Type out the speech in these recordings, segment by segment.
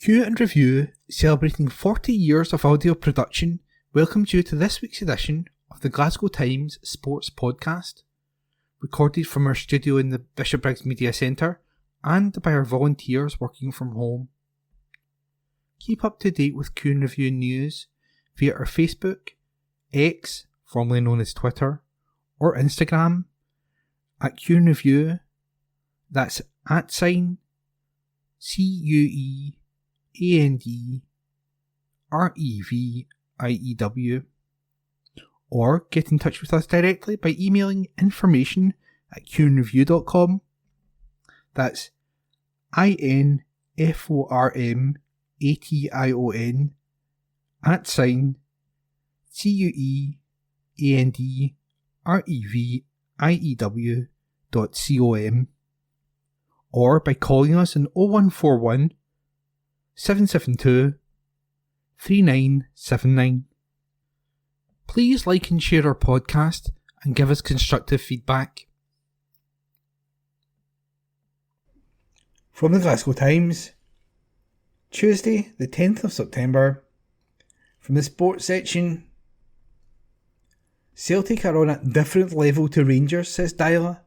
Q and Review, celebrating 40 years of audio production, welcomes you to this week's edition of the Glasgow Times Sports Podcast, recorded from our studio in the Bishopbriggs Media Centre and by our volunteers working from home. Keep up to date with Q and Review news via our Facebook, X, formerly known as Twitter, or Instagram at Q and Review. That's @CUEANDREVIEW, or get in touch with us directly by emailing information@qandreview.com. That's INFORMATION @CUEANDREVIEW.com, or by calling us on 0141 772 3979. Please like and share our podcast and give us constructive feedback. From the Glasgow Times, Tuesday the 10th of September, from the sports section. Celtic are on a different level to Rangers, says Dyla.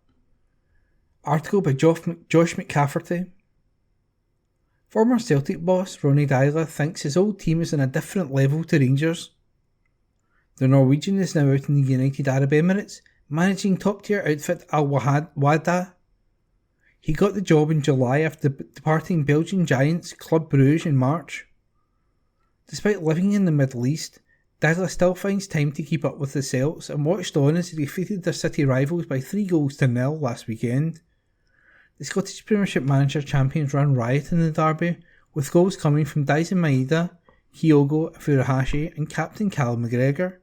Article by Josh McCafferty. Former Celtic boss Ronnie Dyla thinks his old team is on a different level to Rangers. The Norwegian is now out in the United Arab Emirates, managing top-tier outfit Al Wahda. He got the job in July after departing Belgian giants Club Brugge in March. Despite living in the Middle East, Dyla still finds time to keep up with the Celts and watched on as they defeated their city rivals by 3-0 last weekend. The Scottish Premiership manager champions ran riot in the derby, with goals coming from Daisen Maeda, Kyogo Furuhashi and captain Callum McGregor.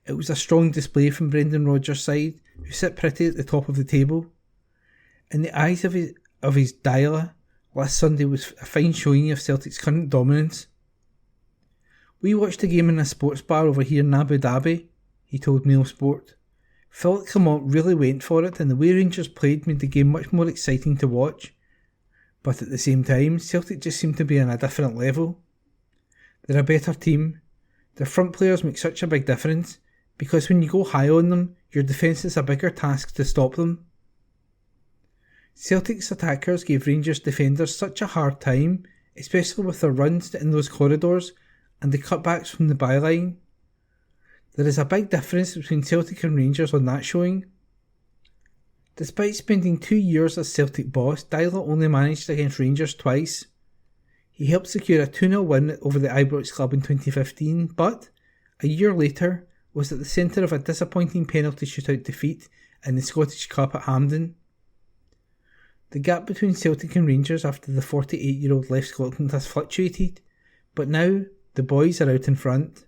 It was a strong display from Brendan Rodgers' side, who sit pretty at the top of the table. In the eyes of his Dyla, last Sunday was a fine showing of Celtic's current dominance. "We watched the game in a sports bar over here in Abu Dhabi," he told Mail Sport. "Philip Clement really went for it, and the way Rangers played made the game much more exciting to watch. But at the same time, Celtic just seemed to be on a different level. They're a better team. Their front players make such a big difference, because when you go high on them, your defence is a bigger task to stop them. Celtic's attackers gave Rangers defenders such a hard time, especially with their runs in those corridors and the cutbacks from the byline. There is a big difference between Celtic and Rangers on that showing." Despite spending 2 years as Celtic boss, Dyla only managed against Rangers twice. He helped secure a 2-0 win over the Ibrox club in 2015, but a year later was at the centre of a disappointing penalty shootout defeat in the Scottish Cup at Hampden. The gap between Celtic and Rangers after the 48-year-old left Scotland has fluctuated, but now the boys are out in front.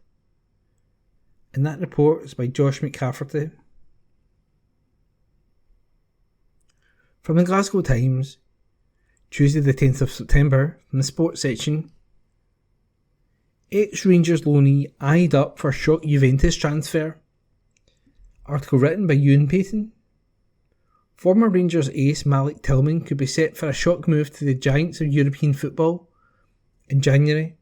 And that report is by Josh McCafferty. From the Glasgow Times, Tuesday the 10th of September, from the sports section. Ex-Rangers loanee eyed up for shock Juventus transfer. Article written by Ewan Payton. Former Rangers ace Malik Tillman could be set for a shock move to the giants of European football in January.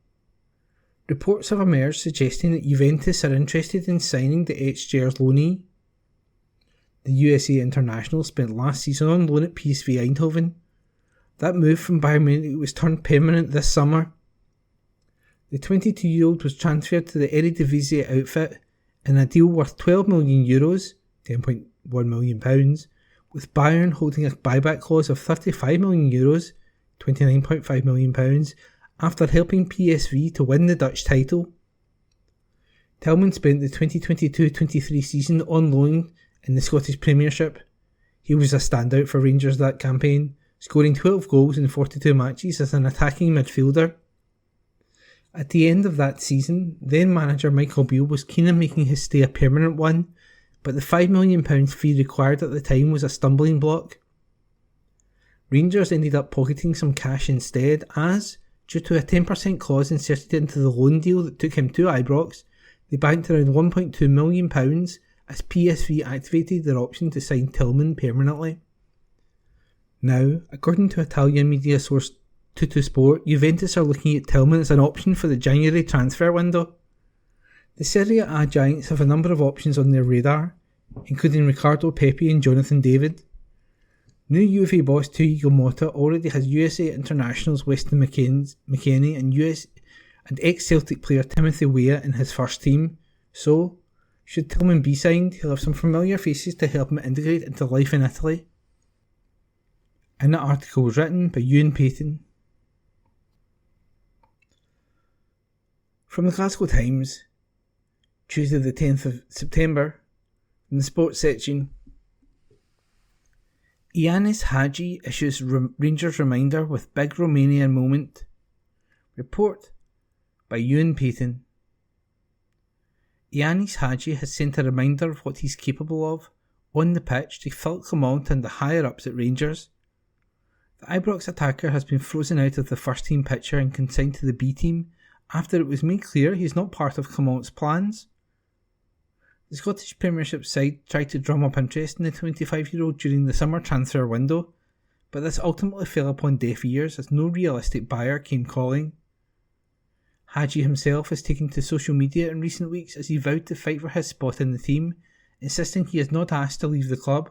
Reports have emerged suggesting that Juventus are interested in signing the ex-Gers loanee. The USA international spent last season on loan at PSV Eindhoven. That move from Bayern Munich was turned permanent this summer. The 22-year-old was transferred to the Eredivisie outfit in a deal worth €12 million, £10.1 million, with Bayern holding a buyback clause of €35 million, £29.5 million, after helping PSV to win the Dutch title. Tillman spent the 2022-23 season on loan in the Scottish Premiership. He was a standout for Rangers that campaign, scoring 12 goals in 42 matches as an attacking midfielder. At the end of that season, then manager Michael Beale was keen on making his stay a permanent one, but the £5 million fee required at the time was a stumbling block. Rangers ended up pocketing some cash instead as, due to a 10% clause inserted into the loan deal that took him to Ibrox, they banked around £1.2 million as PSV activated their option to sign Tillman permanently. Now, according to Italian media source Sport, Juventus are looking at Tillman as an option for the January transfer window. The Serie A giants have a number of options on their radar, including Riccardo Pepi and Jonathan David. New Juve boss Tuigo Motta already has USA internationals Weston McKennie and ex-Celtic player Timothy Weah in his first team, so should Tillman be signed, he'll have some familiar faces to help him integrate into life in Italy. And the article was written by Ewan Payton. From the Glasgow Times, Tuesday the 10th of September, in the sports section. Ianis Hagi issues Rangers reminder with big Romanian moment. Report by Ewan Payton. Ianis Hagi has sent a reminder of what he's capable of on the pitch to Philip Clement and the higher-ups at Rangers. The Ibrox attacker has been frozen out of the first-team picture and consigned to the B team after it was made clear he's not part of Clement's plans. The Scottish Premiership side tried to drum up interest in the 25-year-old during the summer transfer window, but this ultimately fell upon deaf ears as no realistic buyer came calling. Hagi himself has taken to social media in recent weeks as he vowed to fight for his spot in the team, insisting he is not asked to leave the club.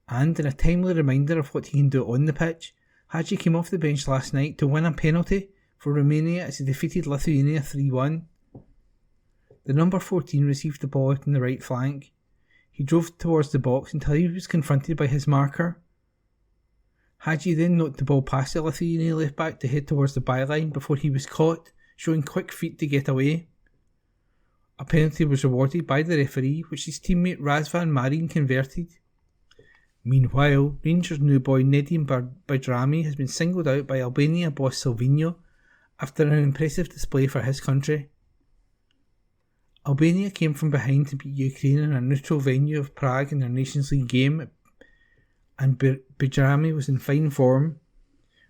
And in a timely reminder of what he can do on the pitch, Hagi came off the bench last night to win a penalty for Romania as he defeated Lithuania 3-1. The number 14 received the ball out on the right flank. He drove towards the box until he was confronted by his marker. Hagi then knocked the ball past the Lithuania left back to head towards the byline before he was caught, showing quick feet to get away. A penalty was rewarded by the referee, which his teammate Razvan Marin converted. Meanwhile, Rangers new boy Nedim Bajrami has been singled out by Albania boss Silvino after an impressive display for his country. Albania came from behind to beat Ukraine in a neutral venue of Prague in their Nations League game, and Bajrami was in fine form.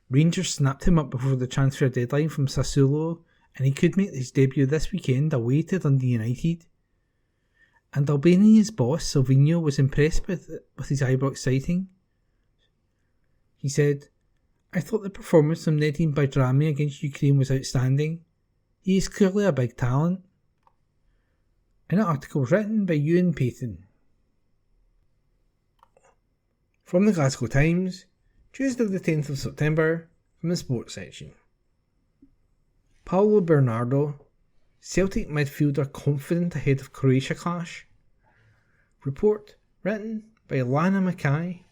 Rangers snapped him up before the transfer deadline from Sassuolo, and he could make his debut this weekend away to Dundee United. And Albania's boss Silvino was impressed with his Ibrox sighting. He said, "I thought the performance from Nedim Bajrami against Ukraine was outstanding. He is clearly a big talent." An article written by Ewan Payton. From the Glasgow Times, Tuesday the 10th of September, from the sports section. Paulo Bernardo, Celtic midfielder confident ahead of Croatia clash. Report written by Lana Mackay.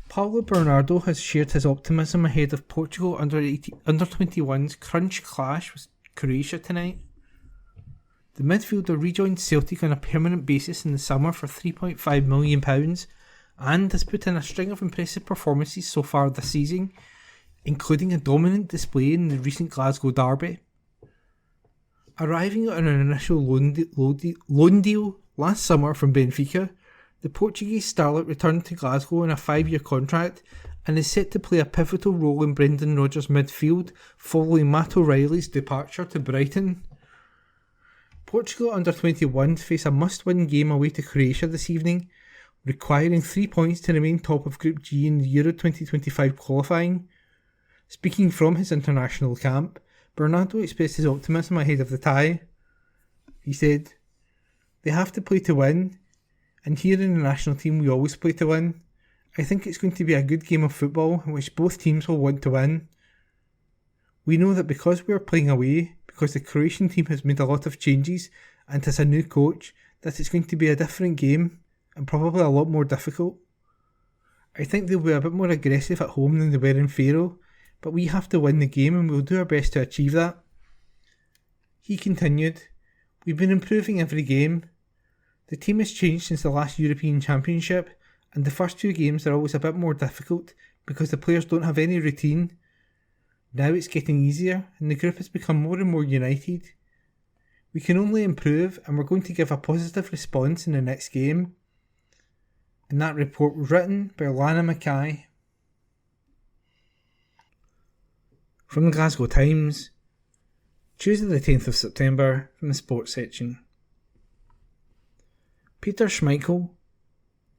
Paulo Bernardo has shared his optimism ahead of Portugal under 21's crunch clash with Croatia tonight. The midfielder rejoined Celtic on a permanent basis in the summer for £3.5 million and has put in a string of impressive performances so far this season, including a dominant display in the recent Glasgow derby. Arriving on an initial loan deal last summer from Benfica, the Portuguese starlet returned to Glasgow on a 5-year contract and is set to play a pivotal role in Brendan Rodgers' midfield following Matt O'Reilly's departure to Brighton. Portugal under-21s face a must-win game away to Croatia this evening, requiring 3 points to remain top of Group G in the Euro 2025 qualifying. Speaking from his international camp, Bernardo expressed his optimism ahead of the tie. He said, "They have to play to win, and here in the national team we always play to win. I think it's going to be a good game of football in which both teams will want to win. We know that because we are playing away, because the Croatian team has made a lot of changes and has a new coach, that it's going to be a different game and probably a lot more difficult. I think they'll be a bit more aggressive at home than they were in Faro, but we have to win the game and we'll do our best to achieve that." He continued, "We've been improving every game. The team has changed since the last European Championship, and the first 2 games are always a bit more difficult because the players don't have any routine. Now it's getting easier and the group has become more and more united. We can only improve and we're going to give a positive response in the next game." And that report was written by Lana Mackay. From the Glasgow Times, Tuesday the 10th of September, from the sports section. Peter Schmeichel,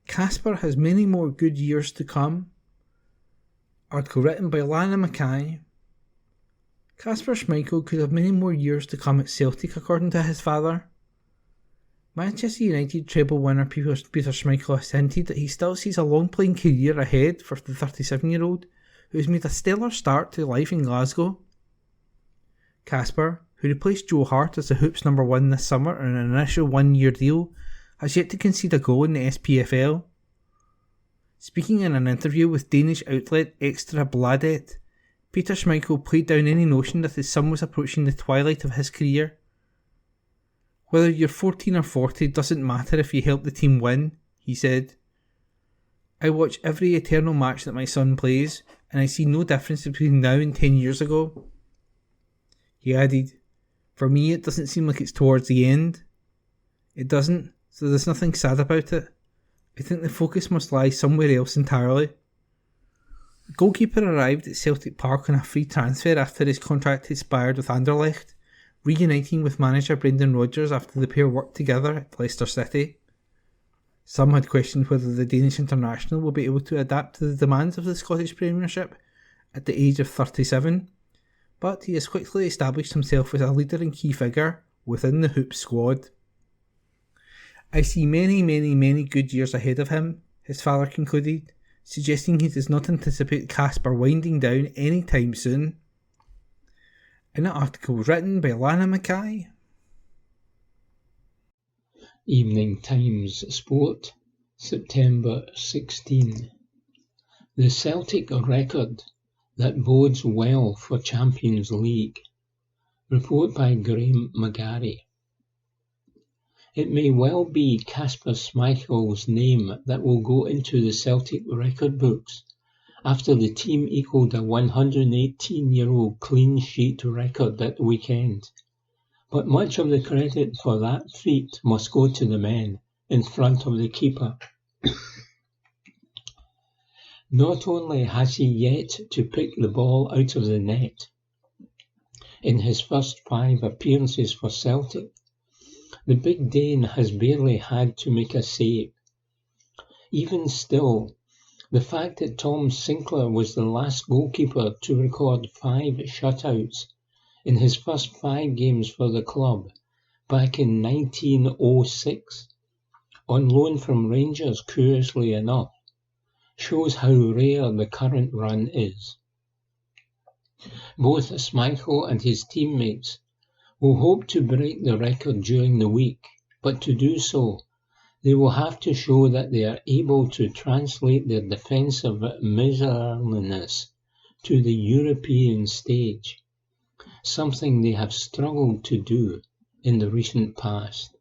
Casper has many more good years to come. Article written by Lana Mackay. Kasper Schmeichel could have many more years to come at Celtic, according to his father. Manchester United treble winner Peter Schmeichel has hinted that he still sees a long playing career ahead for the 37-year-old, who has made a stellar start to life in Glasgow. Kasper, who replaced Joe Hart as the Hoops number 1 this summer on an initial 1-year deal, has yet to concede a goal in the SPFL. Speaking in an interview with Danish outlet Extra Bladet, Peter Schmeichel played down any notion that his son was approaching the twilight of his career. Whether you're 14 or 40 doesn't matter if you help the team win, he said. I watch every eternal match that my son plays, and I see no difference between now and 10 years ago. He added, for me it doesn't seem like it's towards the end. It doesn't, so there's nothing sad about it. I think the focus must lie somewhere else entirely. The goalkeeper arrived at Celtic Park on a free transfer after his contract expired with Anderlecht, reuniting with manager Brendan Rodgers after the pair worked together at Leicester City. Some had questioned whether the Danish international will be able to adapt to the demands of the Scottish Premiership at the age of 37, but he has quickly established himself as a leader and key figure within the Hoops squad. I see many good years ahead of him, his father concluded, suggesting he does not anticipate Kasper winding down any time soon. In an article written by Lana Mackay. Evening Times Sport, September 16. The Celtic record that bodes well for Champions League. Report by Graham McGarry. It may well be Kasper Schmeichel's name that will go into the Celtic record books after the team equalled a 118-year-old clean sheet record at the weekend. But much of the credit for that feat must go to the men in front of the keeper. Not only has he yet to pick the ball out of the net in his first 5 appearances for Celtic, the big Dane has barely had to make a save. Even still, the fact that Tom Sinclair was the last goalkeeper to record 5 shutouts in his first 5 games for the club back in 1906, on loan from Rangers curiously enough, shows how rare the current run is. Both Schmeichel and his teammates will hope to break the record during the week, but to do so, they will have to show that they are able to translate their defensive miserliness to the European stage, something they have struggled to do in the recent past.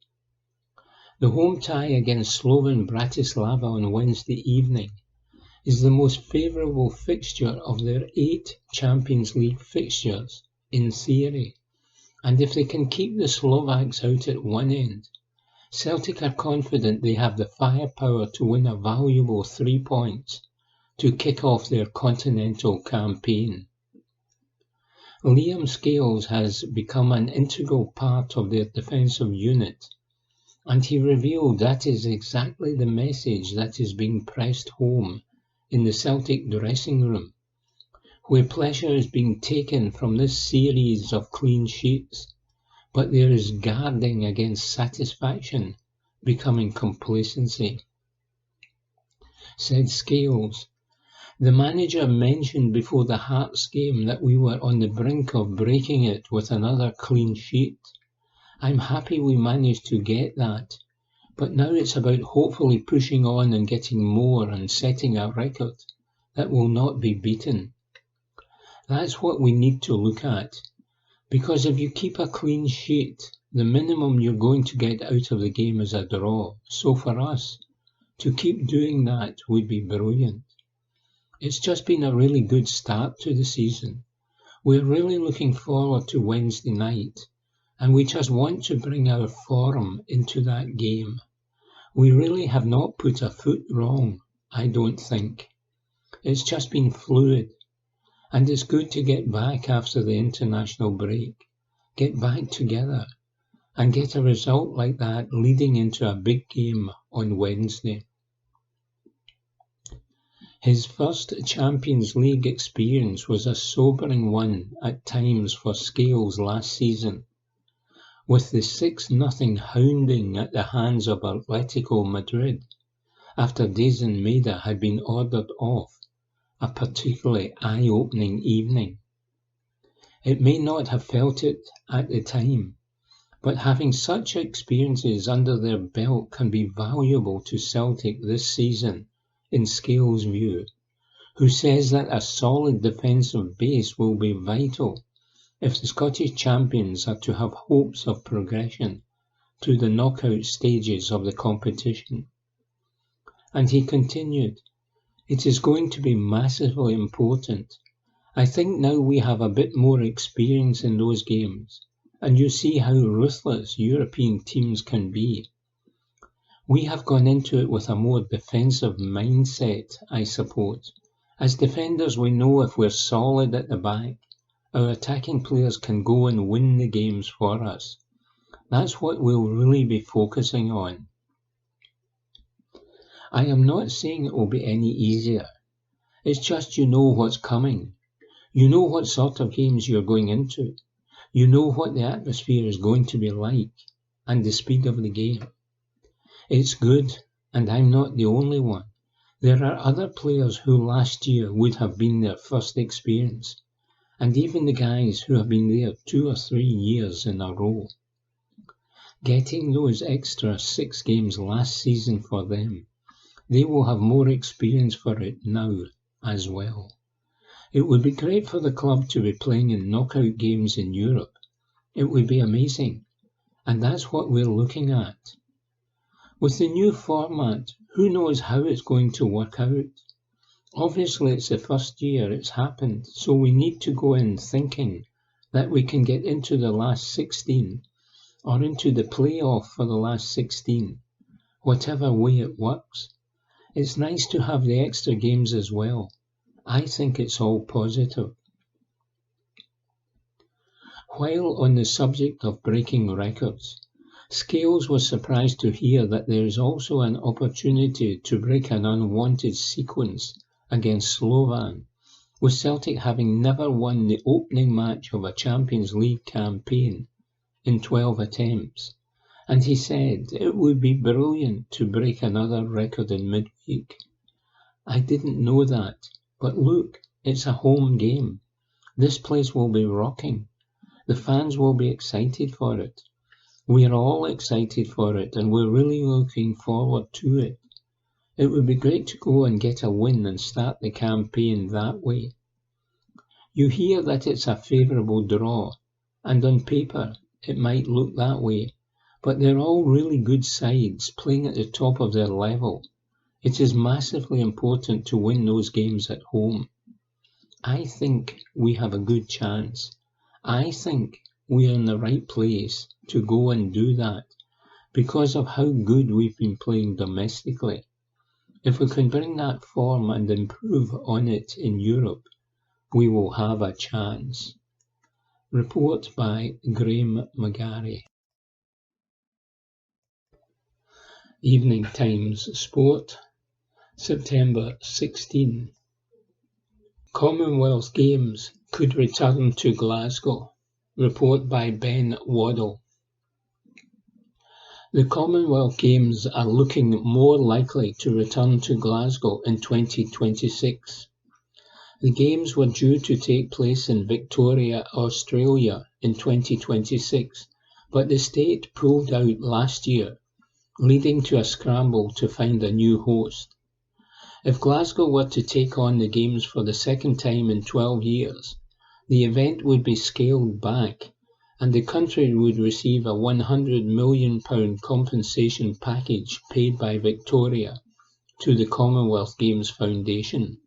The home tie against Slovan Bratislava on Wednesday evening is the most favourable fixture of their 8 Champions League fixtures in theory, and if they can keep the Slovaks out at one end, Celtic are confident they have the firepower to win a valuable 3 points to kick off their continental campaign. Liam Scales has become an integral part of their defensive unit, and he revealed that is exactly the message that is being pressed home in the Celtic dressing room, where pleasure is being taken from this series of clean sheets, but there is guarding against satisfaction becoming complacency. Said Scales, the manager mentioned before the Hearts game that we were on the brink of breaking it with another clean sheet. I'm happy we managed to get that, but now it's about hopefully pushing on and getting more and setting a record that will not be beaten. That's what we need to look at, because if you keep a clean sheet, the minimum you're going to get out of the game is a draw. So for us, to keep doing that would be brilliant. It's just been a really good start to the season. We're really looking forward to Wednesday night, and we just want to bring our form into that game. We really have not put a foot wrong, I don't think. It's just been fluid, and it's good to get back after the international break, get back together, and get a result like that leading into a big game on Wednesday. His first Champions League experience was a sobering one at times for Scales last season. With the 6-0 hounding at the hands of Atletico Madrid, after Dejan Maeda had been ordered off, a particularly eye-opening evening. It may not have felt it at the time, but having such experiences under their belt can be valuable to Celtic this season, in Scales' view, who says that a solid defensive base will be vital if the Scottish champions are to have hopes of progression to the knockout stages of the competition. And he continued, "It is going to be massively important. I think now we have a bit more experience in those games, and you see how ruthless European teams can be. We have gone into it with a more defensive mindset, I suppose. As defenders, we know if we're solid at the back, our attacking players can go and win the games for us. That's what we'll really be focusing on. I am not saying it will be any easier. It's just you know what's coming. You know what sort of games you're going into. You know what the atmosphere is going to be like, and the speed of the game. It's good, and I'm not the only one. There are other players who last year would have been their first experience, and even the guys who have been there 2 or 3 years in a row. Getting those extra 6 games last season for them, they will have more experience for it now as well. It would be great for the club to be playing in knockout games in Europe. It would be amazing, and that's what we're looking at. With the new format, who knows how it's going to work out? Obviously, it's the first year it's happened, so we need to go in thinking that we can get into the last 16 or into the playoff for the last 16, whatever way it works. It's nice to have the extra games as well. I think it's all positive. While on the subject of breaking records, Scales was surprised to hear that there is also an opportunity to break an unwanted sequence against Slovan, with Celtic having never won the opening match of a Champions League campaign in 12 attempts, and he said it would be brilliant to break another record in midweek. I didn't know that, but look, it's a home game. This place will be rocking. The fans will be excited for it. We're all excited for it, and we're really looking forward to it. It would be great to go and get a win and start the campaign that way. You hear that it's a favourable draw, and on paper it might look that way, but they're all really good sides playing at the top of their level. It is massively important to win those games at home. I think we have a good chance. I think we are in the right place to go and do that because of how good we've been playing domestically. If we can bring that form and improve on it in Europe, we will have a chance. Report by Graham McGarry. Evening Times Sport, September 16. Commonwealth Games could return to Glasgow. Report by Ben Waddell. The Commonwealth Games are looking more likely to return to Glasgow in 2026. The Games were due to take place in Victoria, Australia in 2026, but the state pulled out last year, leading to a scramble to find a new host. If Glasgow were to take on the Games for the second time in 12 years, the event would be scaled back, and the country would receive a £100 million compensation package paid by Victoria to the Commonwealth Games Foundation.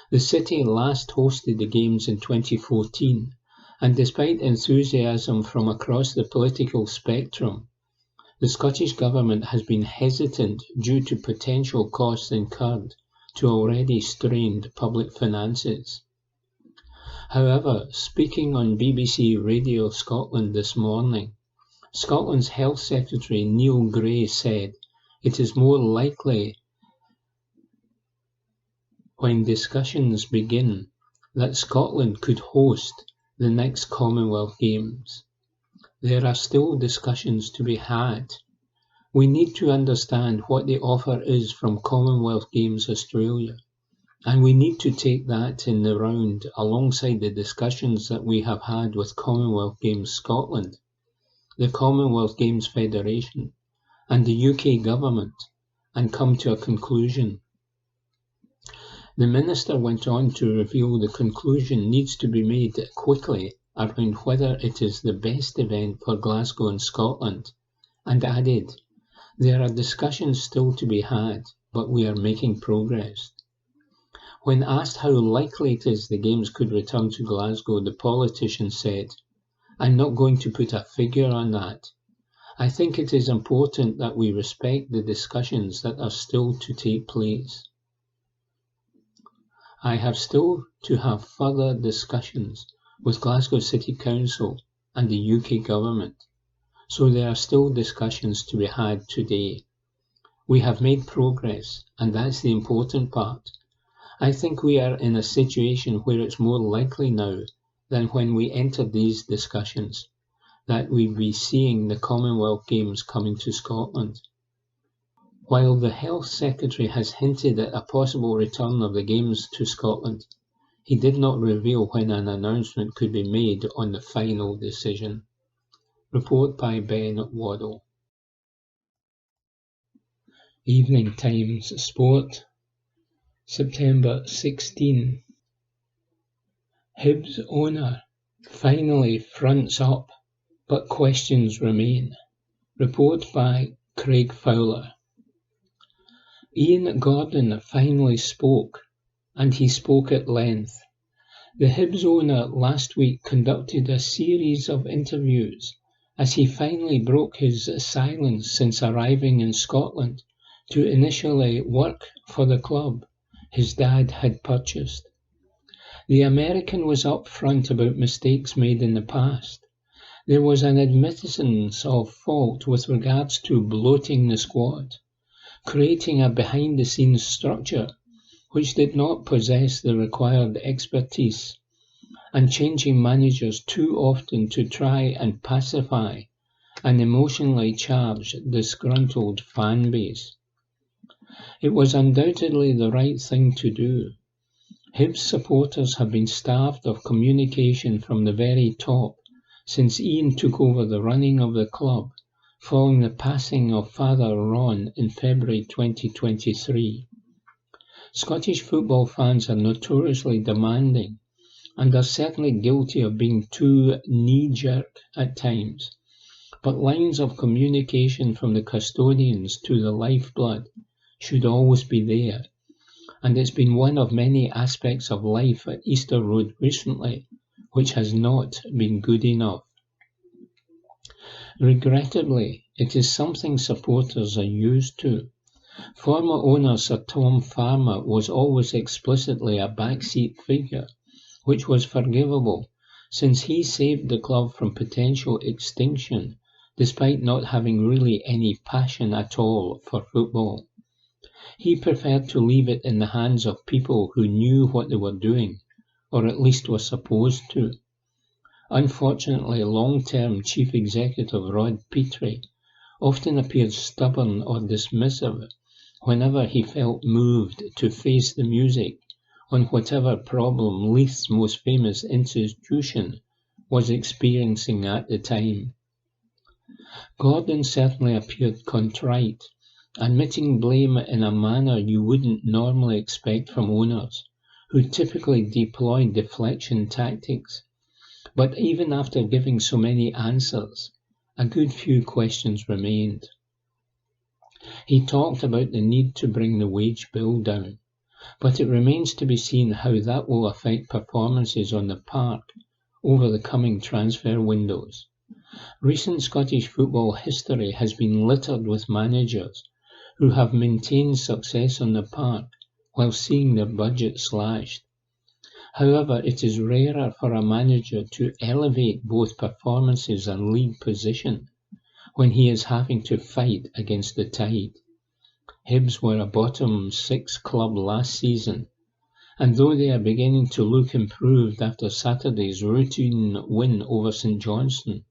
The city last hosted the Games in 2014, and despite enthusiasm from across the political spectrum, the Scottish Government has been hesitant due to potential costs incurred to already strained public finances. However, speaking on BBC Radio Scotland this morning, Scotland's Health Secretary Neil Gray said it is more likely when discussions begin that Scotland could host the next Commonwealth Games. There are still discussions to be had. We need to understand what the offer is from Commonwealth Games Australia, and we need to take that in the round alongside the discussions that we have had with Commonwealth Games Scotland, the Commonwealth Games Federation, and the UK government, and come to a conclusion. The Minister went on to reveal the conclusion needs to be made quickly around whether it is the best event for Glasgow and Scotland, and added, "There are discussions still to be had, but we are making progress." When asked how likely it is the Games could return to Glasgow, the politician said, "I'm not going to put a figure on that. I think it is important that we respect the discussions that are still to take place. I have still to have further discussions with Glasgow City Council and the UK government, so there are still discussions to be had today. We have made progress, and that's the important part. I think we are in a situation where it's more likely now than when we entered these discussions that we'll be seeing the Commonwealth Games coming to Scotland." While the Health Secretary has hinted at a possible return of the Games to Scotland, he did not reveal when an announcement could be made on the final decision. Report by Ben Waddell. Evening Times Sport, September 16. Hibs owner finally fronts up, but questions remain. Report by Craig Fowler. Ian Gordon finally spoke, and he spoke at length. The Hibs owner last week conducted a series of interviews as he finally broke his silence since arriving in Scotland to initially work for the club his dad had purchased. The American was upfront about mistakes made in the past. There was an admittance of fault with regards to bloating the squad, creating a behind-the-scenes structure which did not possess the required expertise, and changing managers too often to try and pacify an emotionally charged, disgruntled fan base. It was undoubtedly the right thing to do. Hibs supporters have been starved of communication from the very top since Ian took over the running of the club following the passing of Father Ron in February 2023. Scottish football fans are notoriously demanding and are certainly guilty of being too knee-jerk at times, but lines of communication from the custodians to the lifeblood should always be there, and it's been one of many aspects of life at Easter Road recently which has not been good enough. Regrettably, it is something supporters are used to. Former owner Sir Tom Farmer was always explicitly a backseat figure, which was forgivable, since he saved the club from potential extinction, despite not having really any passion at all for football. He preferred to leave it in the hands of people who knew what they were doing, or at least were supposed to. Unfortunately, long-term Chief Executive Rod Petrie often appeared stubborn or dismissive whenever he felt moved to face the music on whatever problem Leith's most famous institution was experiencing at the time. Gordon certainly appeared contrite, admitting blame in a manner you wouldn't normally expect from owners, who typically deploy deflection tactics. But even after giving so many answers, a good few questions remained. He talked about the need to bring the wage bill down, but it remains to be seen how that will affect performances on the park over the coming transfer windows. Recent Scottish football history has been littered with managers who have maintained success on the park while seeing their budget slashed. However, it is rarer for a manager to elevate both performances and league position when he is having to fight against the tide. Hibs were a bottom 6 club last season, and though they are beginning to look improved after Saturday's routine win over St Johnstone,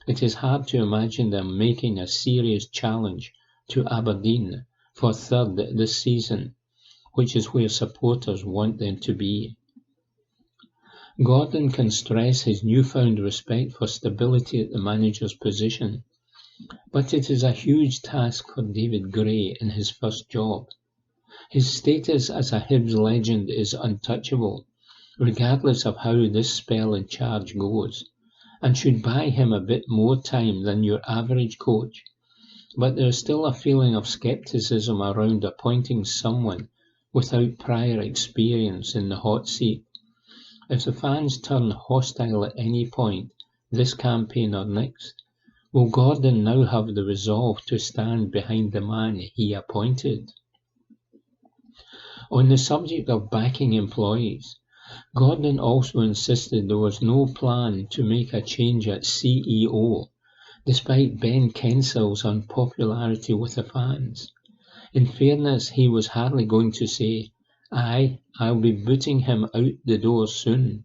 it is hard to imagine them making a serious challenge to Aberdeen for third this season, which is where supporters want them to be. Gordon can stress his newfound respect for stability at the manager's position, but it is a huge task for David Gray in his first job. His status as a Hibs legend is untouchable, regardless of how this spell in charge goes, and should buy him a bit more time than your average coach. But there is still a feeling of scepticism around appointing someone without prior experience in the hot seat. If the fans turn hostile at any point, this campaign or next, will Gordon now have the resolve to stand behind the man he appointed? On the subject of backing employees, Gordon also insisted there was no plan to make a change at CEO, despite Ben Kensil's unpopularity with the fans. In fairness, he was hardly going to say, "Aye, I'll be booting him out the door soon."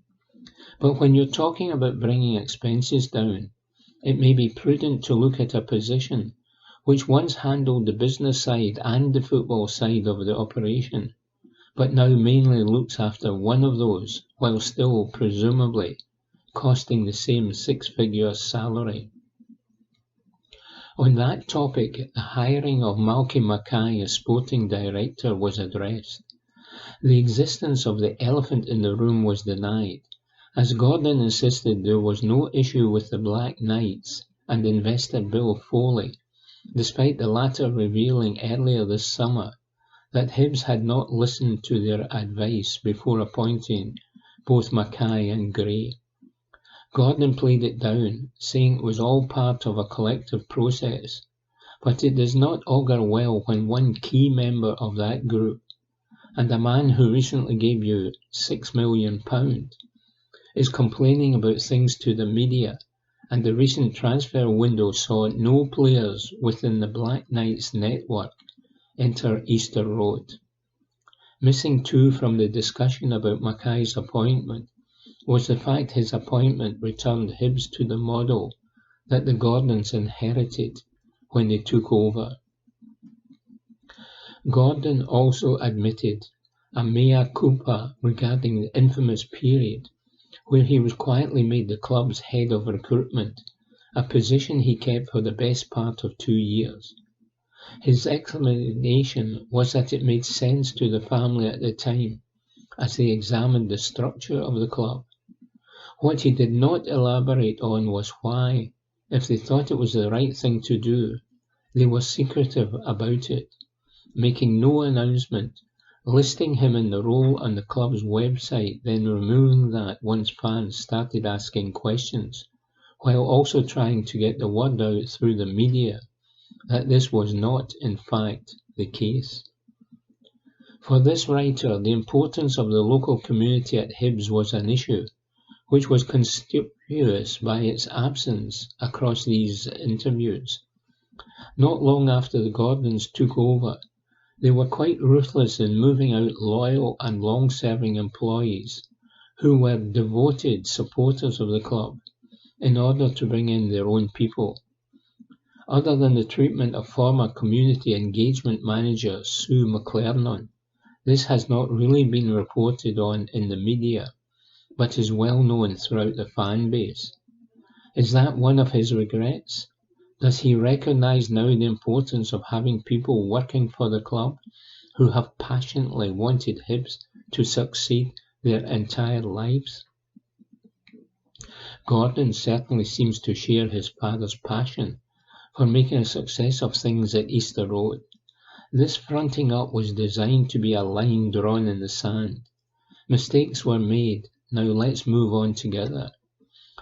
But when you're talking about bringing expenses down, it may be prudent to look at a position which once handled the business side and the football side of the operation, but now mainly looks after one of those, while still, presumably, costing the same six-figure salary. On that topic, the hiring of Malky Mackay as sporting director was addressed. The existence of the elephant in the room was denied, as Gordon insisted there was no issue with the Black Knights and investor Bill Foley, despite the latter revealing earlier this summer that Hibs had not listened to their advice before appointing both Mackay and Gray. Gordon played it down, saying it was all part of a collective process, but it does not augur well when one key member of that group, and a man who recently gave you £6 million, is complaining about things to the media, and the recent transfer window saw no players within the Black Knights network enter Easter Road. Missing too from the discussion about Mackay's appointment was the fact his appointment returned Hibs to the model that the Gordons inherited when they took over. Gordon also admitted a mea culpa regarding the infamous period where he was quietly made the club's head of recruitment, a position he kept for the best part of 2 years. His explanation was that it made sense to the family at the time, as they examined the structure of the club. What he did not elaborate on was why, if they thought it was the right thing to do, they were secretive about it, making no announcement, listing him in the role on the club's website, then removing that once fans started asking questions, while also trying to get the word out through the media that this was not, in fact, the case. For this writer, the importance of the local community at Hibs was an issue, which was conspicuous by its absence across these interviews. Not long after the Gordons took over, they were quite ruthless in moving out loyal and long-serving employees who were devoted supporters of the club in order to bring in their own people. Other than the treatment of former community engagement manager Sue McClernand, this has not really been reported on in the media, but is well known throughout the fan base. Is that one of his regrets? Does he recognise now the importance of having people working for the club who have passionately wanted Hibs to succeed their entire lives? Gordon certainly seems to share his father's passion for making a success of things at Easter Road. This fronting up was designed to be a line drawn in the sand. Mistakes were made, now let's move on together.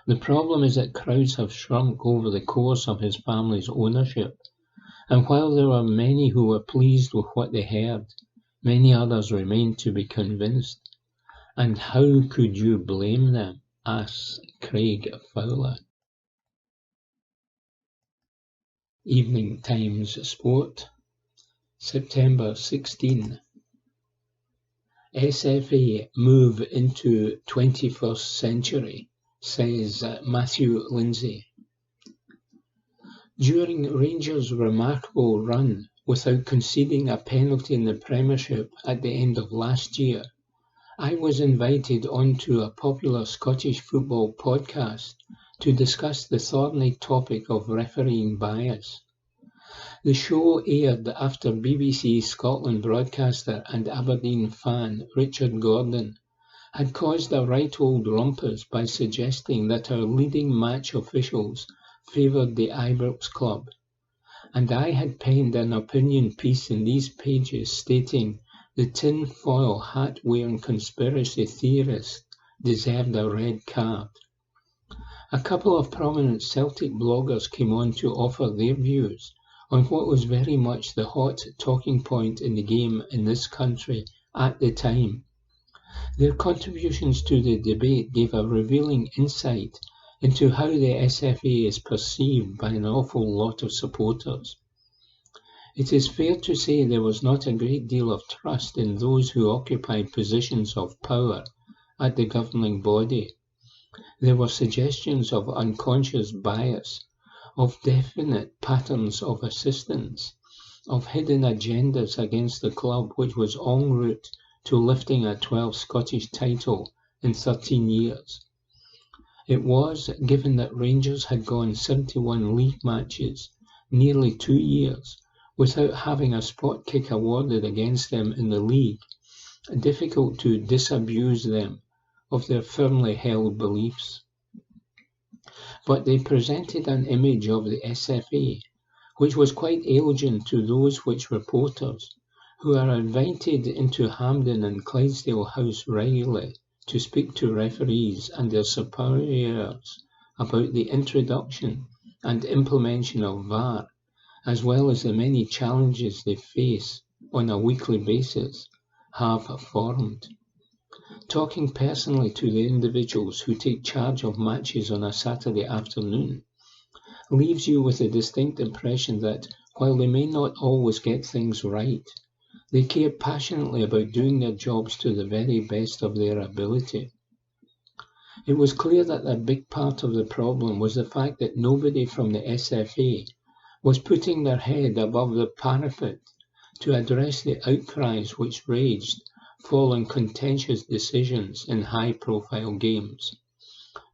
The problem is that crowds have shrunk over the course of his family's ownership, and while there were many who were pleased with what they heard, many others remained to be convinced. And how could you blame them? Asks Craig Fowler. Evening Times Sport, September 16. SFA move into 21st century, says Matthew Lindsay. During Rangers' remarkable run without conceding a penalty in the Premiership at the end of last year, I was invited onto a popular Scottish football podcast to discuss the thorny topic of refereeing bias. The show aired after BBC Scotland broadcaster and Aberdeen fan Richard Gordon had caused a right old rumpus by suggesting that our leading match officials favoured the Ibrox club, and I had penned an opinion piece in these pages stating the tin-foil hat-wearing conspiracy theorist deserved a red card. A couple of prominent Celtic bloggers came on to offer their views on what was very much the hot talking point in the game in this country at the time. Their contributions to the debate gave a revealing insight into how the SFA is perceived by an awful lot of supporters. It is fair to say there was not a great deal of trust in those who occupied positions of power at the governing body. There were suggestions of unconscious bias, of definite patterns of assistance, of hidden agendas against the club which was en route to lifting a 12th Scottish title in 13 years. It was, given that Rangers had gone 71 league matches, nearly 2 years, without having a spot kick awarded against them in the league, difficult to disabuse them of their firmly held beliefs. But they presented an image of the SFA, which was quite alien to those which reporters, who are invited into Hampden and Clydesdale House regularly to speak to referees and their superiors about the introduction and implementation of VAR, as well as the many challenges they face on a weekly basis, have formed. Talking personally to the individuals who take charge of matches on a Saturday afternoon leaves you with a distinct impression that, while they may not always get things right, they care passionately about doing their jobs to the very best of their ability. It was clear that a big part of the problem was the fact that nobody from the SFA was putting their head above the parapet to address the outcries which raged following contentious decisions in high-profile games.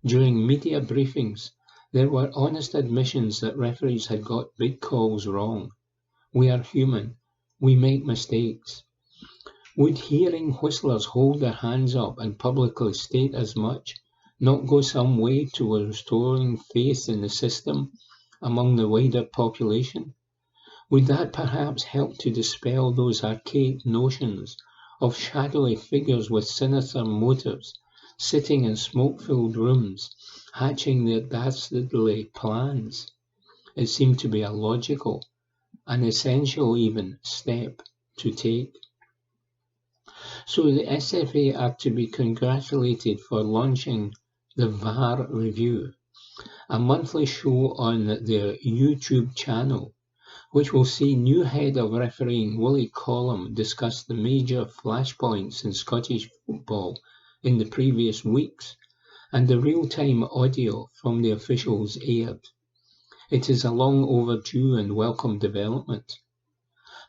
During media briefings, there were honest admissions that referees had got big calls wrong. We are human. We make mistakes. Would hearing whistlers hold their hands up and publicly state as much not go some way to restoring faith in the system among the wider population? Would that perhaps help to dispel those archaic notions of shadowy figures with sinister motives sitting in smoke-filled rooms, hatching their dastardly plans? It seemed to be a logical, an essential even, step to take. So the SFA are to be congratulated for launching the VAR Review, a monthly show on their YouTube channel, which will see new head of refereeing Willie Collum discuss the major flashpoints in Scottish football in the previous weeks, and the real-time audio from the officials aired. It is a long overdue and welcome development.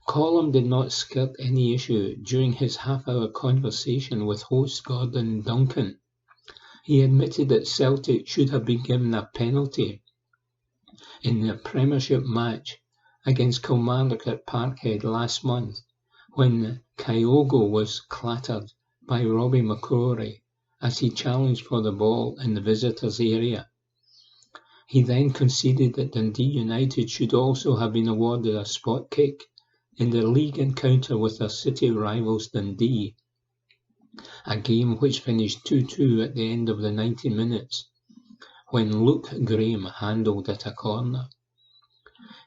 Collum did not skirt any issue during his half-hour conversation with host Gordon Duncan. He admitted that Celtic should have been given a penalty in their Premiership match against Kilmarnock at Parkhead last month, when Kyogo was clattered by Robbie McCrory as he challenged for the ball in the visitors' area. He then conceded that Dundee United should also have been awarded a spot kick in their league encounter with their city rivals Dundee, a game which finished 2-2 at the end of the 90 minutes, when Luke Graham handled at a corner.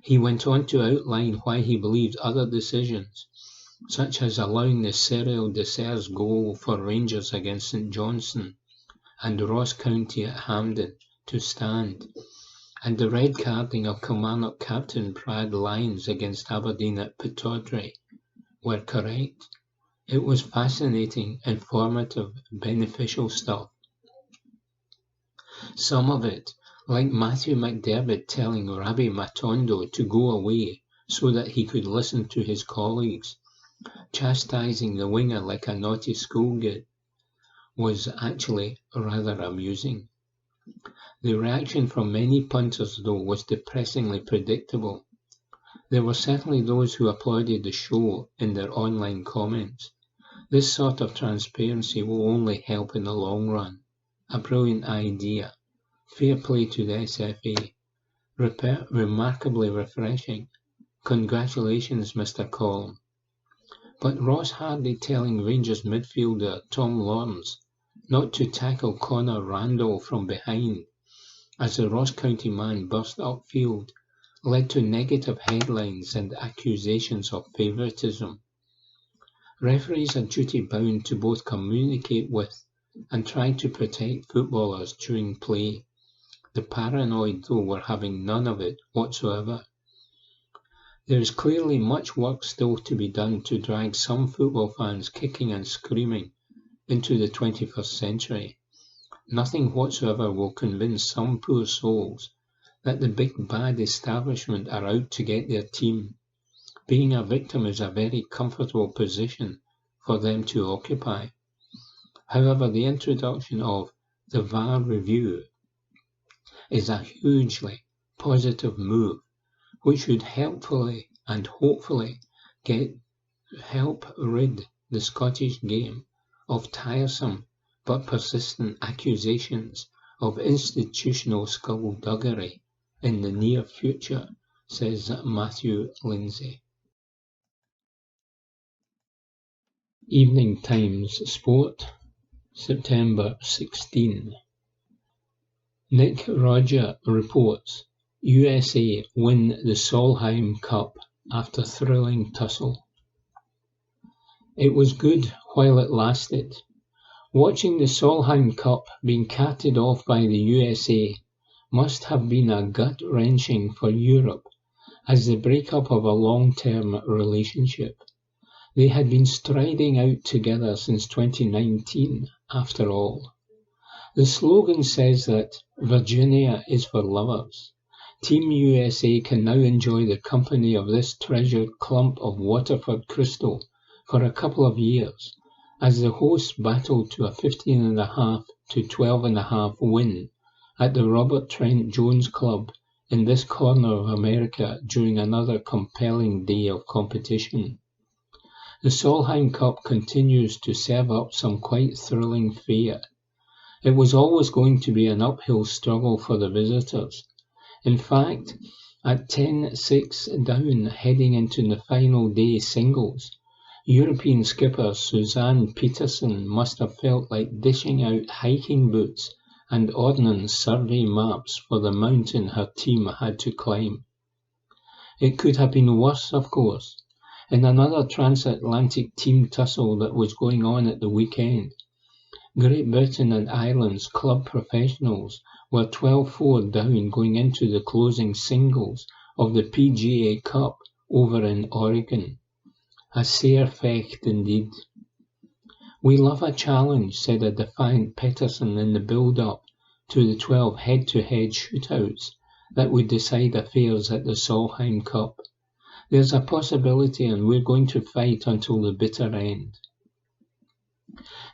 He went on to outline why he believed other decisions, such as allowing the Cyril Dessers goal for Rangers against St Johnstone and Ross County at Hampden, to stand, and the red carding of Kilmarnock captain Brad Lyons against Aberdeen at Pittodrie were correct. It was fascinating, informative, beneficial stuff. Some of it, like Matthew McDevitt telling Rabbi Matondo to go away so that he could listen to his colleagues, chastising the winger like a naughty schoolgirl, was actually rather amusing. The reaction from many punters, though, was depressingly predictable. There were certainly those who applauded the show in their online comments. This sort of transparency will only help in the long run. A brilliant idea. Fair play to the SFA. Remarkably refreshing. Congratulations, Mr. Collum. But Ross Hardy telling Rangers midfielder Tom Lawrence not to tackle Connor Randall from behind as the Ross County man burst upfield led to negative headlines and accusations of favouritism. Referees are duty-bound to both communicate with and try to protect footballers during play. The paranoid, though, were having none of it whatsoever. There is clearly much work still to be done to drag some football fans kicking and screaming into the 21st century. Nothing whatsoever will convince some poor souls that the big bad establishment are out to get their team. Being a victim is a very comfortable position for them to occupy. However, the introduction of the VAR review is a hugely positive move, which should helpfully and hopefully help rid the Scottish game of tiresome but persistent accusations of institutional skullduggery in the near future, says Matthew Lindsay. Evening Times Sport, September 16. Nick Roger reports USA win the Solheim Cup after thrilling tussle. It was good while it lasted. Watching the Solheim Cup being carted off by the USA must have been a gut-wrenching for Europe as the breakup of a long-term relationship. They had been striding out together since 2019, after all. The slogan says that Virginia is for lovers. Team USA can now enjoy the company of this treasured clump of Waterford crystal for a couple of years, as the hosts battled to a 15.5 to 12.5 win at the Robert Trent Jones Club in this corner of America during another compelling day of competition. The Solheim Cup continues to serve up some quite thrilling fare. It was always going to be an uphill struggle for the visitors. In fact, at 10-6 down heading into the final day singles, European skipper Suzanne Peterson must have felt like dishing out hiking boots and ordnance survey maps for the mountain her team had to climb. It could have been worse, of course. In another transatlantic team tussle that was going on at the weekend, Great Britain and Ireland's club professionals were 12-4 down going into the closing singles of the PGA Cup over in Oregon. A sair fecht indeed. We love a challenge, said a defiant Peterson in the build-up to the 12 head-to-head shootouts that would decide affairs at the Solheim Cup. There's a possibility and we're going to fight until the bitter end.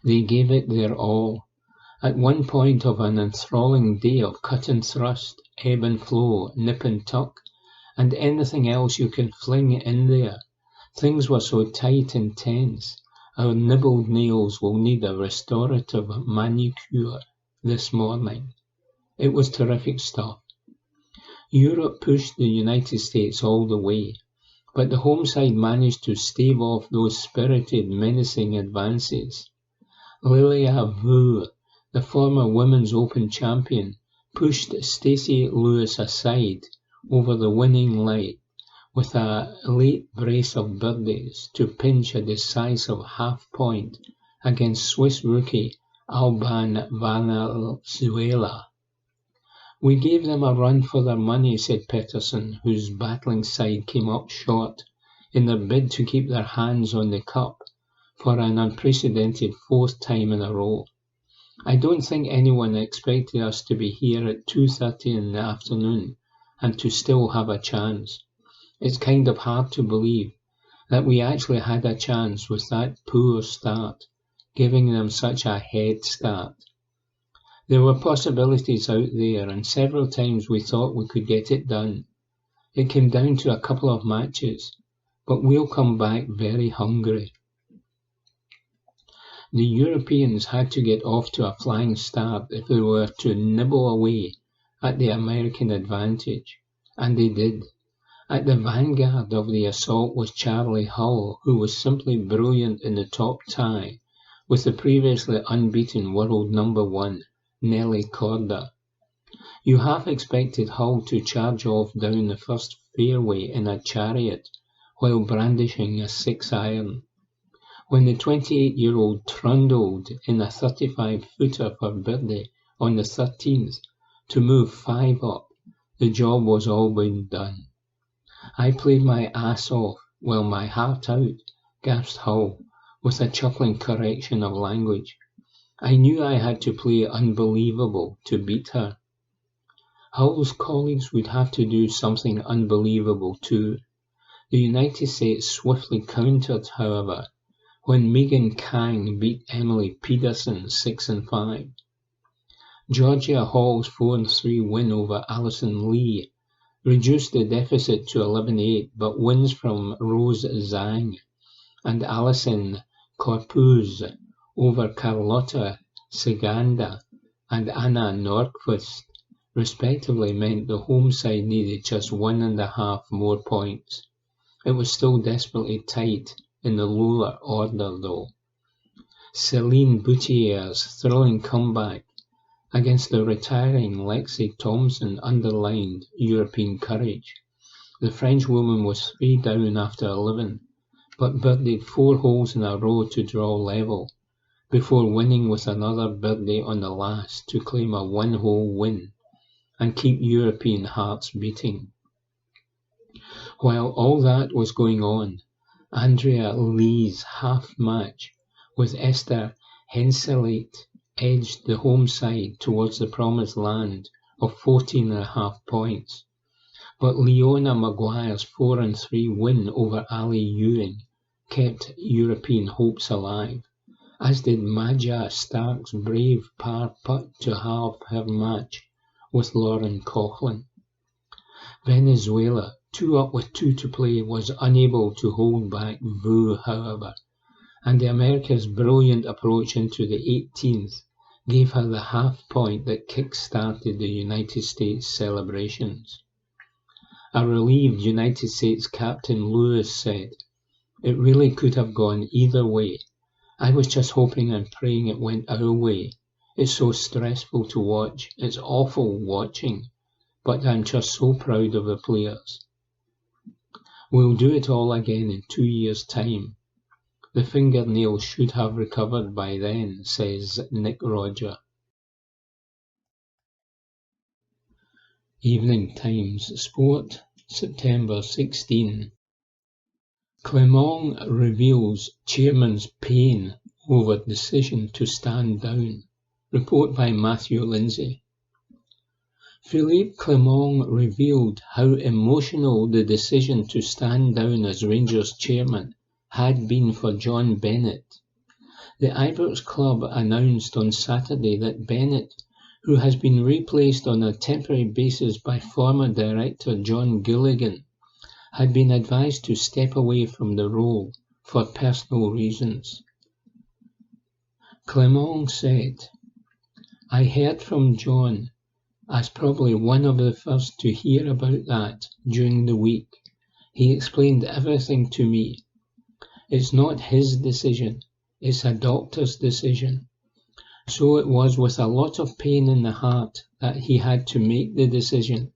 They gave it their all. At one point of an enthralling day of cut and thrust, ebb and flow, nip and tuck, and anything else you can fling in there, things were so tight and tense, our nibbled nails will need a restorative manicure this morning. It was terrific stuff. Europe pushed the United States all the way, but the home side managed to stave off those spirited, menacing advances. Lilia Vu, the former Women's Open champion, pushed Stacey Lewis aside over the winning line with a late brace of birdies to pinch a decisive half-point against Swiss rookie Alban Valenzuela. We gave them a run for their money, said Peterson, whose battling side came up short in their bid to keep their hands on the cup, for an unprecedented fourth time in a row. I don't think anyone expected us to be here at 2:30 in the afternoon and to still have a chance. It's kind of hard to believe that we actually had a chance with that poor start, giving them such a head start. There were possibilities out there, and several times we thought we could get it done. It came down to a couple of matches, but we'll come back very hungry. The Europeans had to get off to a flying start if they were to nibble away at the American advantage, and they did. At the vanguard of the assault was Charlie Hull, who was simply brilliant in the top tie with the previously unbeaten world number one, Nelly Korda. You half expected Hull to charge off down the first fairway in a chariot while brandishing a 6-iron. When the 28-year-old trundled in a 35-footer for birdie on the 13th to move 5 up, the job was all but done. I played my ass off, well, my heart out, gasped Hull, with a chuckling correction of language. I knew I had to play unbelievable to beat her. Hull's colleagues would have to do something unbelievable too. The United States swiftly countered, however, when Megan Kang beat Emily Pedersen 6-5. Georgia Hall's 4-3 win over Alison Lee reduced the deficit to 11-8, but wins from Rose Zhang and Alison Corpuz over Carlota Ciganda and Anna Nordqvist respectively meant the home side needed just 1.5 more points. It was still desperately tight in the lower order though. Céline Boutier's thrilling comeback against the retiring Lexi Thompson underlined European courage. The Frenchwoman was 3 down after 11, but birdied 4 holes in a row to draw level, before winning with another birdie on the last to claim a 1-hole win and keep European hearts beating. While all that was going on, Andrea Lee's half match with Esther Henseleit edged the home side towards the promised land of 14.5 points. But Leona Maguire's 4-3 win over Ali Ewing kept European hopes alive, as did Maja Stark's brave par putt to halve her match with Lauren Coughlin. Venezuela, 2 up with 2 to play, was unable to hold back Vu, however, and the America's brilliant approach into the 18th gave her the half point that kick-started the United States celebrations. A relieved United States captain Lewis said, "It really could have gone either way. I was just hoping and praying it went our way. It's so stressful to watch. It's awful watching. But I'm just so proud of the players. We'll do it all again in 2 years' time. The fingernails should have recovered by then," says Nick Roger. Evening Times Sport, September 16. Clement reveals chairman's pain over decision to stand down. Report by Matthew Lindsay. Philippe Clement revealed how emotional the decision to stand down as Rangers chairman had been for John Bennett. The Ibrox club announced on Saturday that Bennett, who has been replaced on a temporary basis by former director John Gilligan, had been advised to step away from the role for personal reasons. Clement said, "I heard from John, as probably one of the first to hear about that during the week. He explained everything to me. It's not his decision, it's a doctor's decision. So it was with a lot of pain in the heart that he had to make the decision,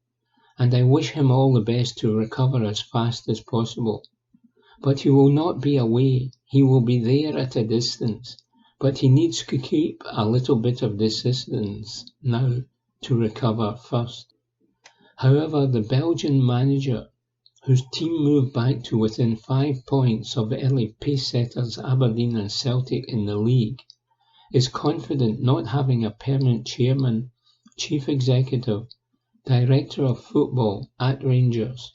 and I wish him all the best to recover as fast as possible. But he will not be away, he will be there at a distance, but he needs to keep a little bit of distance now to recover first." However, the Belgian manager, whose team moved back to within 5 points of early pace-setters Aberdeen and Celtic in the league, is confident not having a permanent chairman, chief executive, director of football at Rangers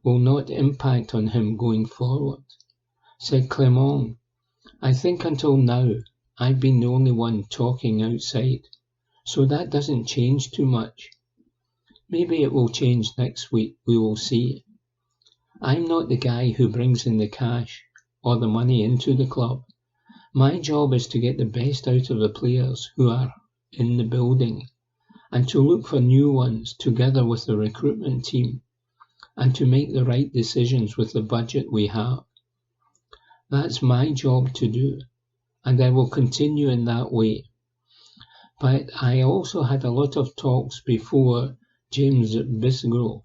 will not impact on him going forward. Said Clement, "I think until now I've been the only one talking outside, so that doesn't change too much. Maybe it will change next week, we will see. I'm not the guy who brings in the cash or the money into the club. My job is to get the best out of the players who are in the building and to look for new ones together with the recruitment team and to make the right decisions with the budget we have. That's my job to do, and I will continue in that way. But I also had a lot of talks before James Bisgrove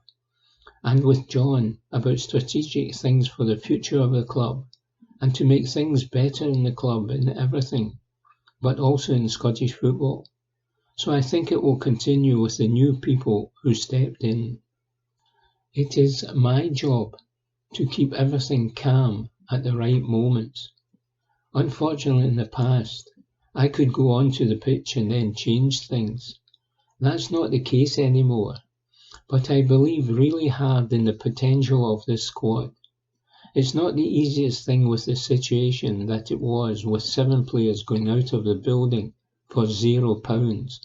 and with John about strategic things for the future of the club and to make things better in the club in everything, but also in Scottish football. So I think it will continue with the new people who stepped in. It is my job to keep everything calm at the right moments. Unfortunately, in the past, I could go onto the pitch and then change things. That's not the case anymore, but I believe really hard in the potential of this squad. It's not the easiest thing with the situation that it was with 7 players going out of the building for £0,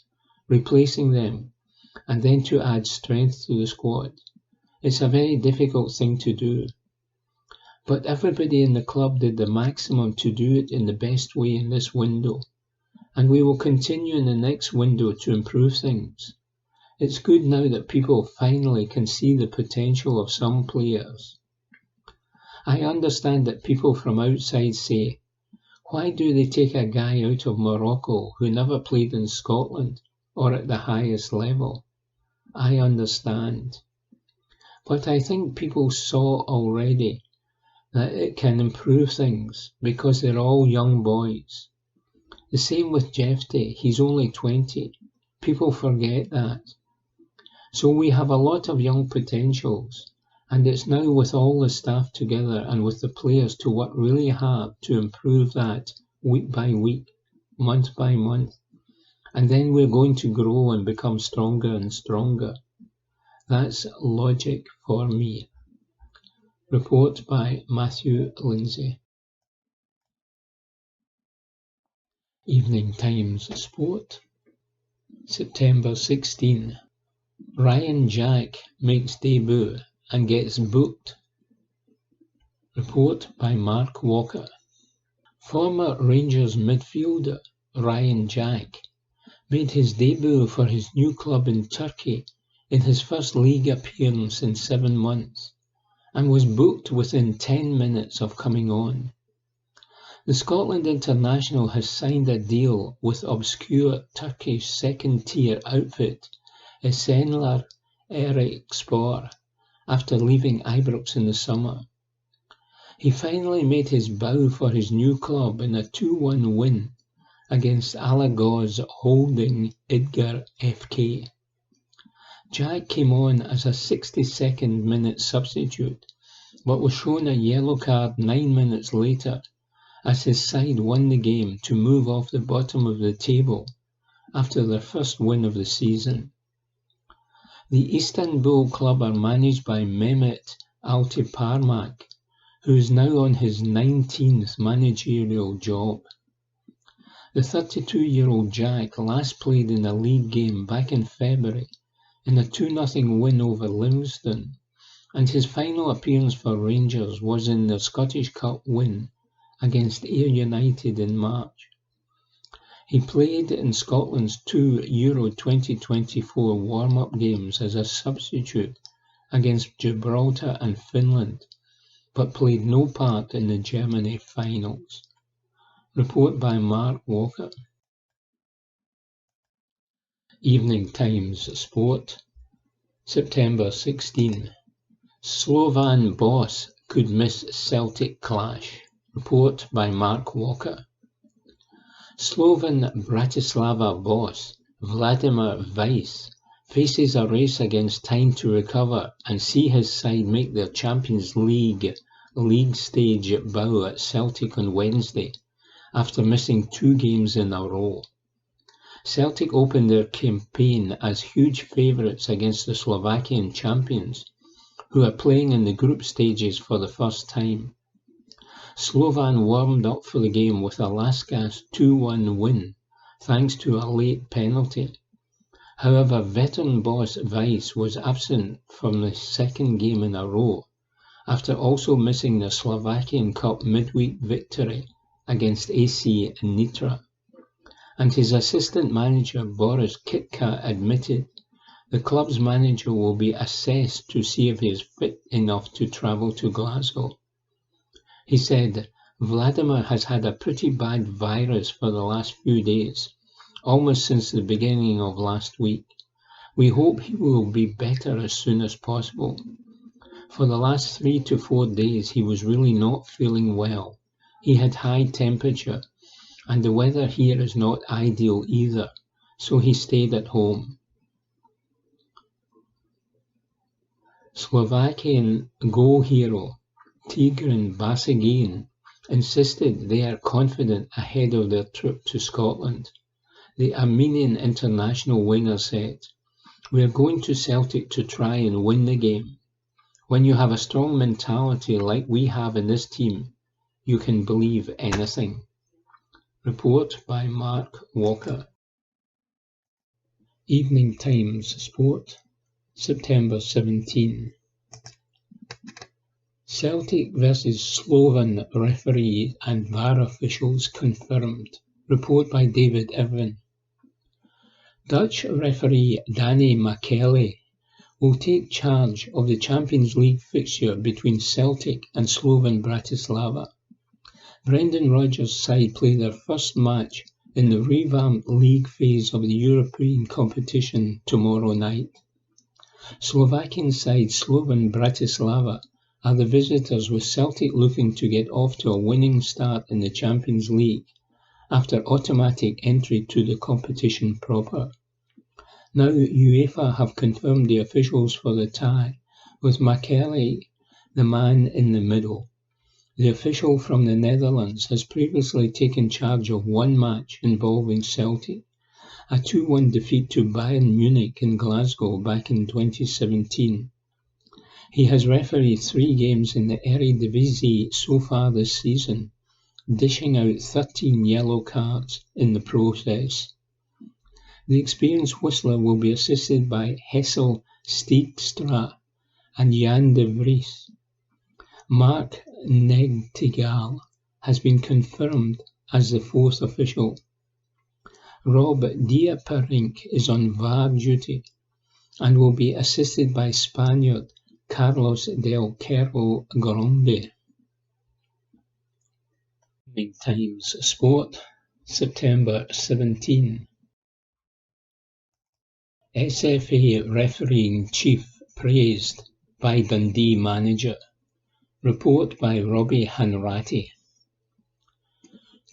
replacing them, and then to add strength to the squad. It's a very difficult thing to do. But everybody in the club did the maximum to do it in the best way in this window, and we will continue in the next window to improve things. It's good now that people finally can see the potential of some players. I understand that people from outside say, why do they take a guy out of Morocco who never played in Scotland or at the highest level? I understand. But I think people saw already that it can improve things because they're all young boys. The same with Jefty, he's only 20. People forget that. So we have a lot of young potentials, and it's now with all the staff together and with the players to work really hard to improve that week by week, month by month. And then we're going to grow and become stronger and stronger. That's logic for me. Report by Matthew Lindsay. Evening Times Sport, September 16. Ryan Jack makes debut and gets booked. Report by Mark Walker. Former Rangers midfielder Ryan Jack made his debut for his new club in Turkey in his first league appearance in 7 months, and was booked within 10 minutes of coming on. The Scotland international has signed a deal with obscure Turkish second-tier outfit Esenler Erikspor after leaving Ibrox in the summer. He finally made his bow for his new club in a 2-1 win against Alagoas Holding Idgar FK. Jack came on as a 62nd minute substitute, but was shown a yellow card 9 minutes later as his side won the game to move off the bottom of the table after their first win of the season. The Istanbul club are managed by Mehmet Altiparmak, who is now on his 19th managerial job. The 32-year-old Jack last played in a league game back in February in a 2-0 win over Livingston, and his final appearance for Rangers was in the Scottish Cup win against Ayr United in March. He played in Scotland's 2 Euro 2024 warm-up games as a substitute against Gibraltar and Finland, but played no part in the Germany finals. Report by Mark Walker. Evening Times Sport, September 16. Slovan boss could miss Celtic clash. Report by Mark Walker. Slovan Bratislava boss Vladimir Weiss faces a race against time to recover and see his side make their Champions League stage bow at Celtic on Wednesday after missing 2 games in a row. Celtic opened their campaign as huge favourites against the Slovakian champions, who are playing in the group stages for the first time. Slovan warmed up for the game with a last-gasp 2-1 win, thanks to a late penalty. However, veteran boss Weiss was absent from the second game in a row, after also missing the Slovakian Cup midweek victory against AC Nitra. And his assistant manager Boris Kitka admitted the club's manager will be assessed to see if he is fit enough to travel to Glasgow. He said, Vladimir has had a pretty bad virus for the last few days, almost since the beginning of last week. We hope he will be better as soon as possible. For the last 3 to 4 days he was really not feeling well. He had high temperature, and the weather here is not ideal either, so he stayed at home. Slovakian goal hero Tigran Basagin insisted they are confident ahead of their trip to Scotland. The Armenian international winger said, "We are going to Celtic to try and win the game. When you have a strong mentality like we have in this team, you can believe anything." Report by Mark Walker. Evening Times Sport, September 17. Celtic vs Slovan referee and VAR officials confirmed. Report by David Irvin. Dutch referee Danny McKelly will take charge of the Champions League fixture between Celtic and Slovan Bratislava. Brendan Rodgers' side play their first match in the revamped league phase of the European competition tomorrow night. Slovakian side Slovan Bratislava are the visitors, with Celtic looking to get off to a winning start in the Champions League after automatic entry to the competition proper. Now UEFA have confirmed the officials for the tie, with McKelly the man in the middle. The official from the Netherlands has previously taken charge of one match involving Celtic, a 2-1 defeat to Bayern Munich in Glasgow back in 2017. He has refereed 3 games in the Eredivisie so far this season, dishing out 13 yellow cards in the process. The experienced whistler will be assisted by Hessel Stiegstra and Jan de Vries. Mark Negtigal has been confirmed as the 4th official. Rob Dieperink is on VAR duty and will be assisted by Spaniard Carlos del Cerro Grande. Evening Times Sport, September 17. SFA refereeing chief praised by Dundee manager. Report by Robbie Hanratty.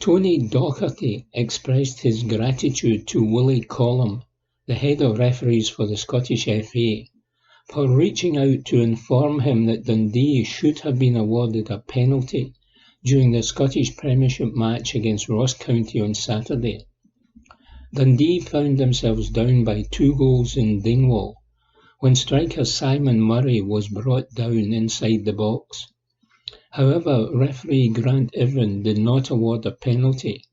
Tony Docherty expressed his gratitude to Willie Collum, the head of referees for the Scottish FA, for reaching out to inform him that Dundee should have been awarded a penalty during the Scottish Premiership match against Ross County on Saturday. Dundee found themselves down by 2 goals in Dingwall when striker Simon Murray was brought down inside the box. However, referee Grant Irvin did not award a penalty,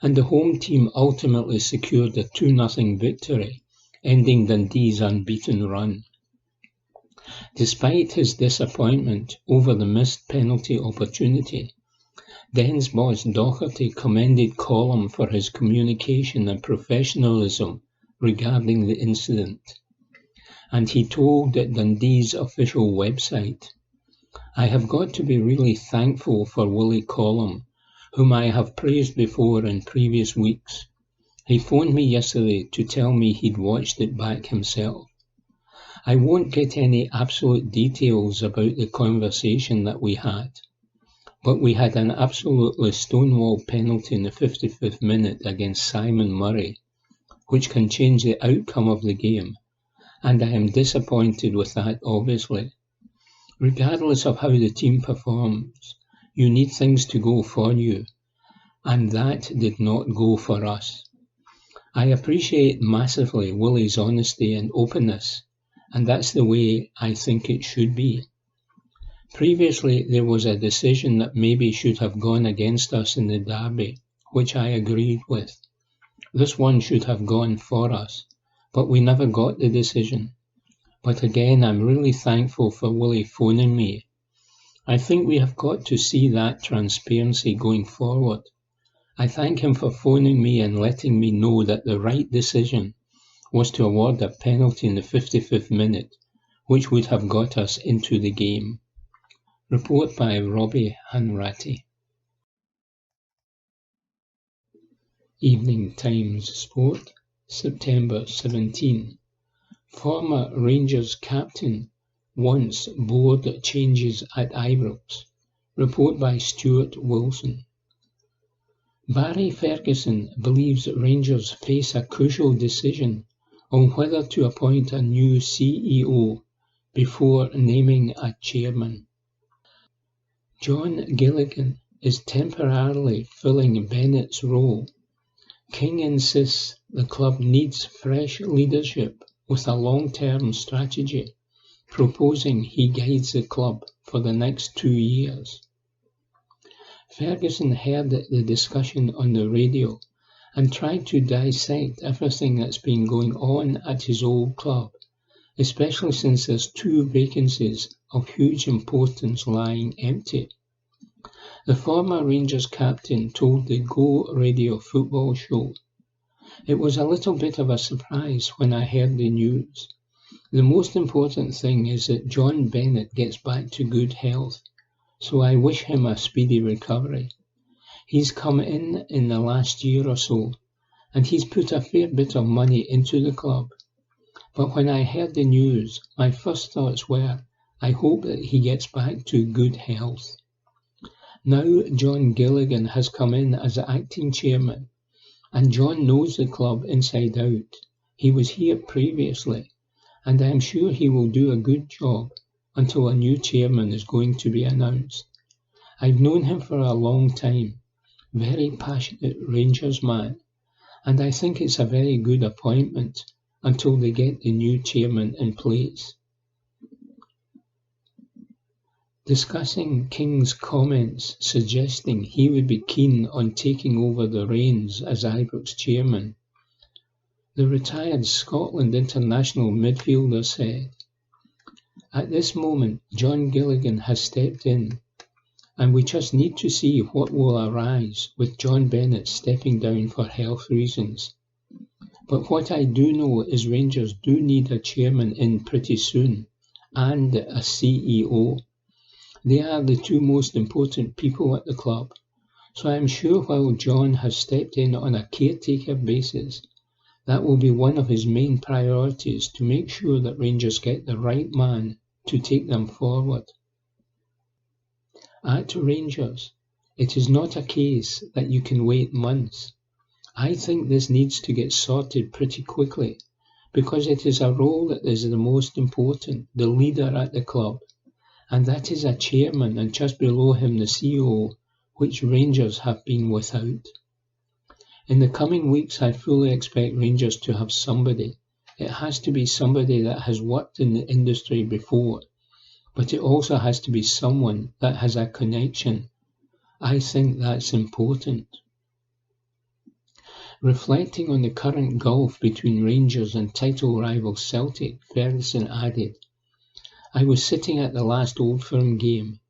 and the home team ultimately secured a 2-0 victory, ending Dundee's unbeaten run. Despite his disappointment over the missed penalty opportunity, Dens boss Docherty commended Collum for his communication and professionalism regarding the incident, and he told Dundee's official website, "I have got to be really thankful for Willie Collum, whom I have praised before in previous weeks. He phoned me yesterday to tell me he'd watched it back himself. I won't get any absolute details about the conversation that we had, but we had an absolutely stonewall penalty in the 55th minute against Simon Murray, which can change the outcome of the game, and I am disappointed with that, obviously. Regardless of how the team performs, you need things to go for you, and that did not go for us. I appreciate massively Willie's honesty and openness, and that's the way I think it should be. Previously, there was a decision that maybe should have gone against us in the derby, which I agreed with. This one should have gone for us, but we never got the decision. But again, I'm really thankful for Willie phoning me. I think we have got to see that transparency going forward. I thank him for phoning me and letting me know that the right decision was to award a penalty in the 55th minute, which would have got us into the game. Report by Robbie Hanratty. Evening Times Sport, September 17. Former Rangers captain wants board changes at Ibrox. Report by Stuart Wilson. Barry Ferguson believes Rangers face a crucial decision on whether to appoint a new CEO before naming a chairman. John Gilligan is temporarily filling Bennett's role. King insists the club needs fresh leadership with a long-term strategy, proposing he guides the club for the next 2 years. Ferguson heard the discussion on the radio and tried to dissect everything that's been going on at his old club, especially since there's 2 vacancies of huge importance lying empty. The former Rangers captain told the Go Radio football show, "It was a little bit of a surprise when I heard the news. The most important thing is that John Bennett gets back to good health, so I wish him a speedy recovery. He's come in the last year or so, and he's put a fair bit of money into the club. But when I heard the news, my first thoughts were, I hope that he gets back to good health." Now John Gilligan has come in as acting chairman, and John knows the club inside out. He was here previously, and I am sure he will do a good job until a new chairman is going to be announced. I've known him for a long time, very passionate Rangers man, and I think it's a very good appointment until they get the new chairman in place. Discussing King's comments suggesting he would be keen on taking over the reins as Ibrox chairman, the retired Scotland international midfielder said, "At this moment, John Gilligan has stepped in, and we just need to see what will arise with John Bennett stepping down for health reasons. But what I do know is Rangers do need a chairman in pretty soon, and a CEO. They are the 2 most important people at the club, so I am sure while John has stepped in on a caretaker basis, that will be one of his main priorities to make sure that Rangers get the right man to take them forward. At Rangers, it is not a case that you can wait months. I think this needs to get sorted pretty quickly, because it is a role that is the most important, the leader at the club, and that is a chairman and just below him the CEO, which Rangers have been without. In the coming weeks, I fully expect Rangers to have somebody. It has to be somebody that has worked in the industry before, but it also has to be someone that has a connection. I think that's important." Reflecting on the current gulf between Rangers and title rival Celtic, Ferguson added, "I was sitting at the last Old Firm game,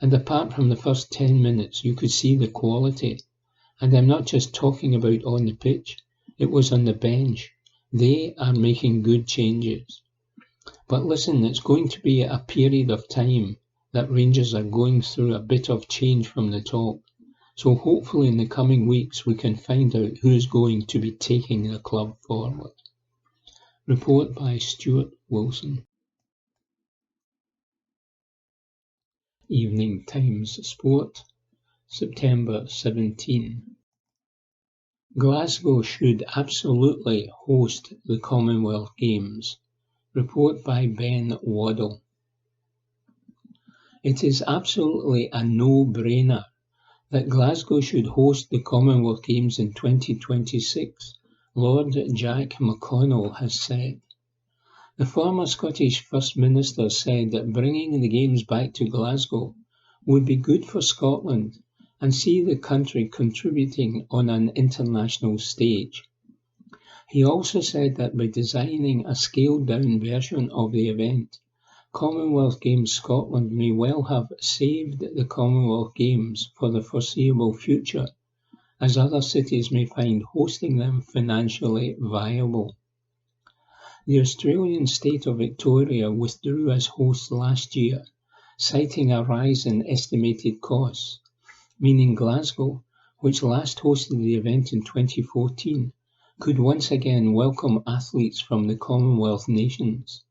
and apart from the first 10 minutes you could see the quality, and I'm not just talking about on the pitch, it was on the bench. They are making good changes. But listen, it's going to be a period of time that Rangers are going through a bit of change from the top, so hopefully in the coming weeks we can find out who's going to be taking the club forward." Report by Stuart Wilson. Evening Times Sport, September 17. Glasgow should absolutely host the Commonwealth Games. Report by Ben Waddle. It is absolutely a no-brainer that Glasgow should host the Commonwealth Games in 2026, Lord Jack McConnell has said. The former Scottish First Minister said that bringing the Games back to Glasgow would be good for Scotland and see the country contributing on an international stage. He also said that by designing a scaled-down version of the event, Commonwealth Games Scotland may well have saved the Commonwealth Games for the foreseeable future, as other cities may find hosting them financially viable. The Australian state of Victoria withdrew as host last year, citing a rise in estimated costs, meaning Glasgow, which last hosted the event in 2014, could once again welcome athletes from the Commonwealth nations.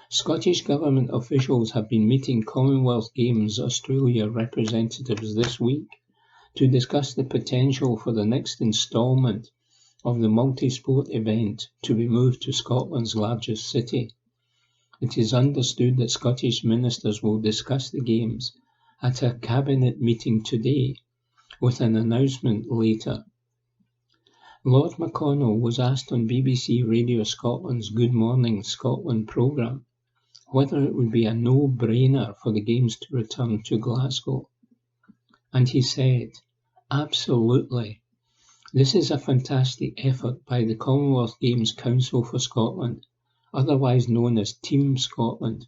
Scottish Government officials have been meeting Commonwealth Games Australia representatives this week to discuss the potential for the next instalment of the multi-sport event to be moved to Scotland's largest city. It is understood that Scottish ministers will discuss the Games at a cabinet meeting today, with an announcement later. Lord McConnell was asked on BBC Radio Scotland's Good Morning Scotland programme whether it would be a no-brainer for the Games to return to Glasgow. And he said, "Absolutely. This is a fantastic effort by the Commonwealth Games Council for Scotland, otherwise known as Team Scotland,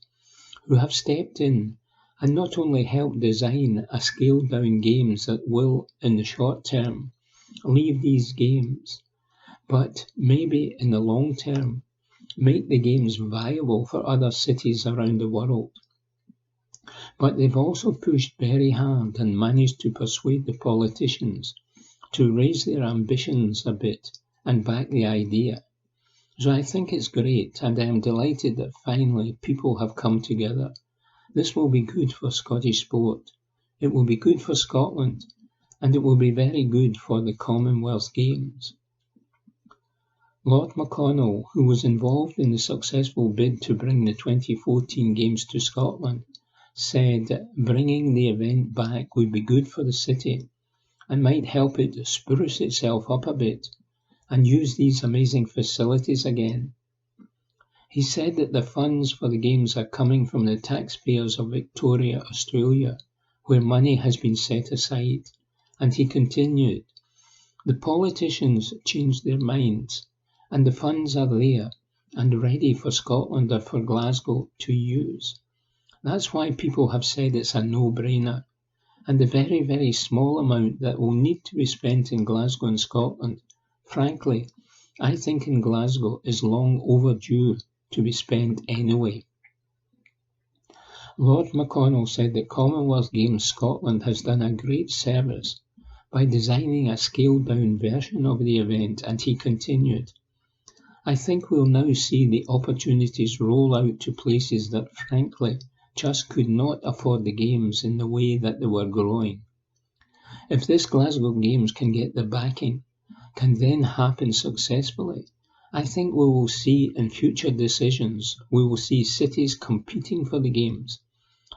who have stepped in and not only helped design a scaled-down Games that will, in the short term, leave these Games, but maybe in the long term, make the Games viable for other cities around the world. But they've also pushed very hard and managed to persuade the politicians to raise their ambitions a bit and back the idea. So I think it's great, and I am delighted that finally people have come together. This will be good for Scottish sport. It will be good for Scotland, and it will be very good for the Commonwealth Games." Lord McConnell, who was involved in the successful bid to bring the 2014 Games to Scotland, said bringing the event back would be good for the city and might help it spruce itself up a bit and use these amazing facilities again. He said that the funds for the Games are coming from the taxpayers of Victoria, Australia, where money has been set aside, and he continued, "The politicians changed their minds, and the funds are there and ready for Scotland or for Glasgow to use. That's why people have said it's a no-brainer, and the very, very small amount that will need to be spent in Glasgow and Scotland, frankly, I think in Glasgow is long overdue to be spent anyway." Lord McConnell said that Commonwealth Games Scotland has done a great service by designing a scaled-down version of the event, and he continued, "I think we'll now see the opportunities roll out to places that frankly just could not afford the Games in the way that they were growing. If this Glasgow Games can get the backing, can then happen successfully, I think we will see in future decisions, we will see cities competing for the Games,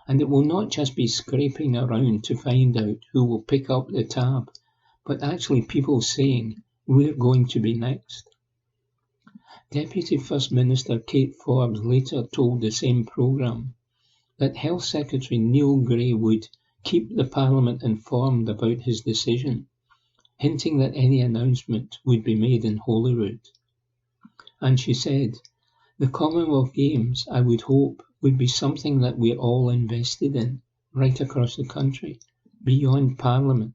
and it will not just be scraping around to find out who will pick up the tab, but actually people saying, we're going to be next." Deputy First Minister Kate Forbes later told the same programme that Health Secretary Neil Gray would keep the Parliament informed about his decision, hinting that any announcement would be made in Holyrood. And she said, "The Commonwealth Games, I would hope, would be something that we're all invested in, right across the country, beyond Parliament.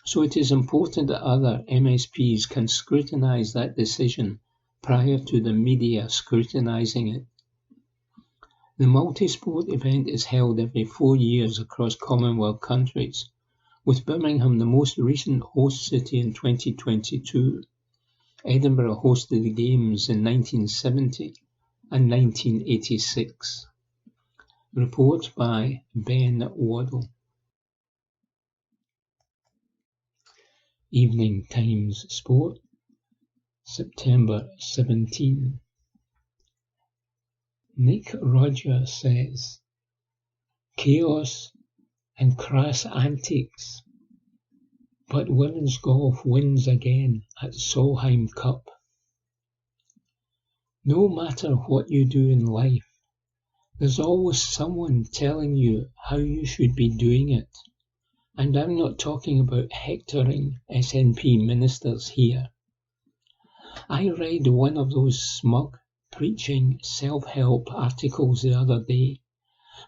So it is important that other MSPs can scrutinise that decision prior to the media scrutinising it." The multi-sport event is held every 4 years across Commonwealth countries, with Birmingham the most recent host city in 2022. Edinburgh hosted the Games in 1970 and 1986. Report by Ben Waddle. Evening Times Sport, September 17. Nick Rogers says, chaos and crass antics, but women's golf wins again at Solheim Cup. No matter what you do in life, there's always someone telling you how you should be doing it. And I'm not talking about hectoring SNP ministers here. I read one of those smug, preaching self-help articles the other day,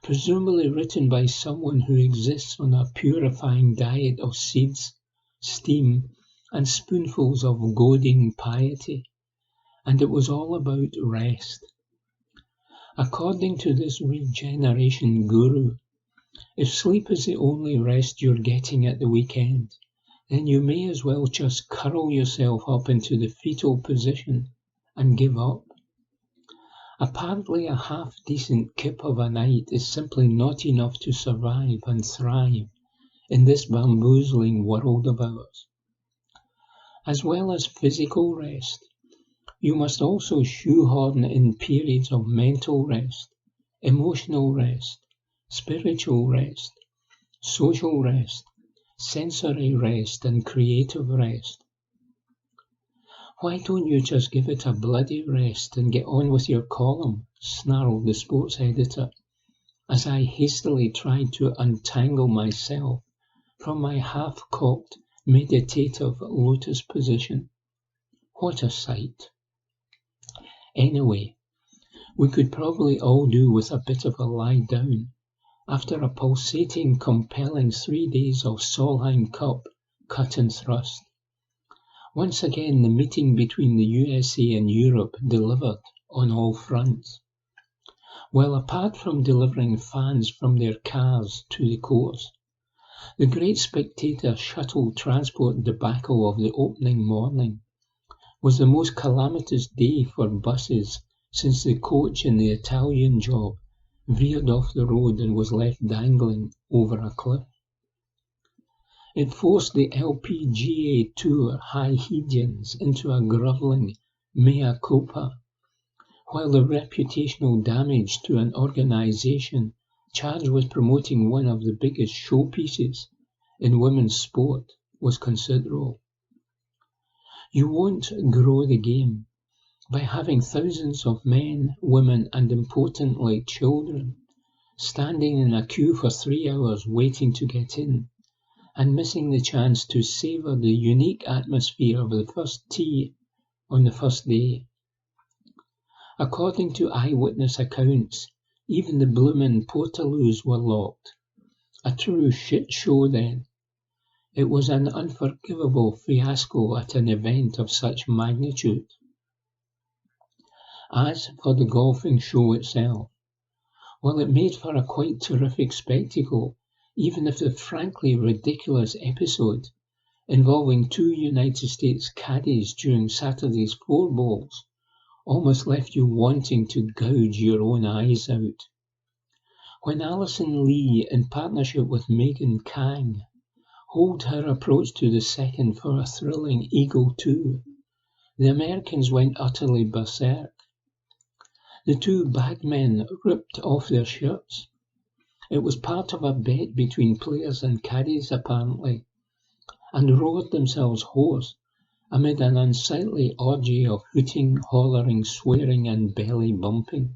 presumably written by someone who exists on a purifying diet of seeds, steam, and spoonfuls of goading piety, and it was all about rest. According to this regeneration guru, if sleep is the only rest you're getting at the weekend, then you may as well just curl yourself up into the fetal position and give up. Apparently a half-decent kip of a night is simply not enough to survive and thrive in this bamboozling world of ours. As well as physical rest, you must also shoehorn in periods of mental rest, emotional rest, spiritual rest, social rest, sensory rest, and creative rest. Why don't you just give it a bloody rest and get on with your column, snarled the sports editor, as I hastily tried to untangle myself from my half-cocked, meditative lotus position. What a sight! Anyway, we could probably all do with a bit of a lie down after a pulsating, compelling 3 days of Solheim Cup cut and thrust. Once again, the meeting between the USA and Europe delivered on all fronts. Well, apart from delivering fans from their cars to the course, the great spectator shuttle transport debacle of the opening morning was the most calamitous day for buses since the coach in the Italian job veered off the road and was left dangling over a cliff. It forced the LPGA Tour high Hedians into a grovelling mea culpa, while the reputational damage to an organisation charged with promoting one of the biggest showpieces in women's sport was considerable. You won't grow the game by having thousands of men, women, and importantly children standing in a queue for 3 hours waiting to get in and missing the chance to savour the unique atmosphere of the first tee on the first day. According to eyewitness accounts, even the bloomin' portaloos were locked. A true shit show then. It was an unforgivable fiasco at an event of such magnitude. As for the golfing show itself, well, it made for a quite terrific spectacle, even if the frankly ridiculous episode involving 2 United States caddies during Saturday's 4 balls almost left you wanting to gouge your own eyes out. When Alison Lee, in partnership with Megan Kang, holed her approach to the second for a thrilling Eagle 2, the Americans went utterly berserk. The 2 bagmen ripped off their shirts. It was part of a bet between players and caddies apparently, and roared themselves hoarse amid an unsightly orgy of hooting, hollering, swearing and belly bumping.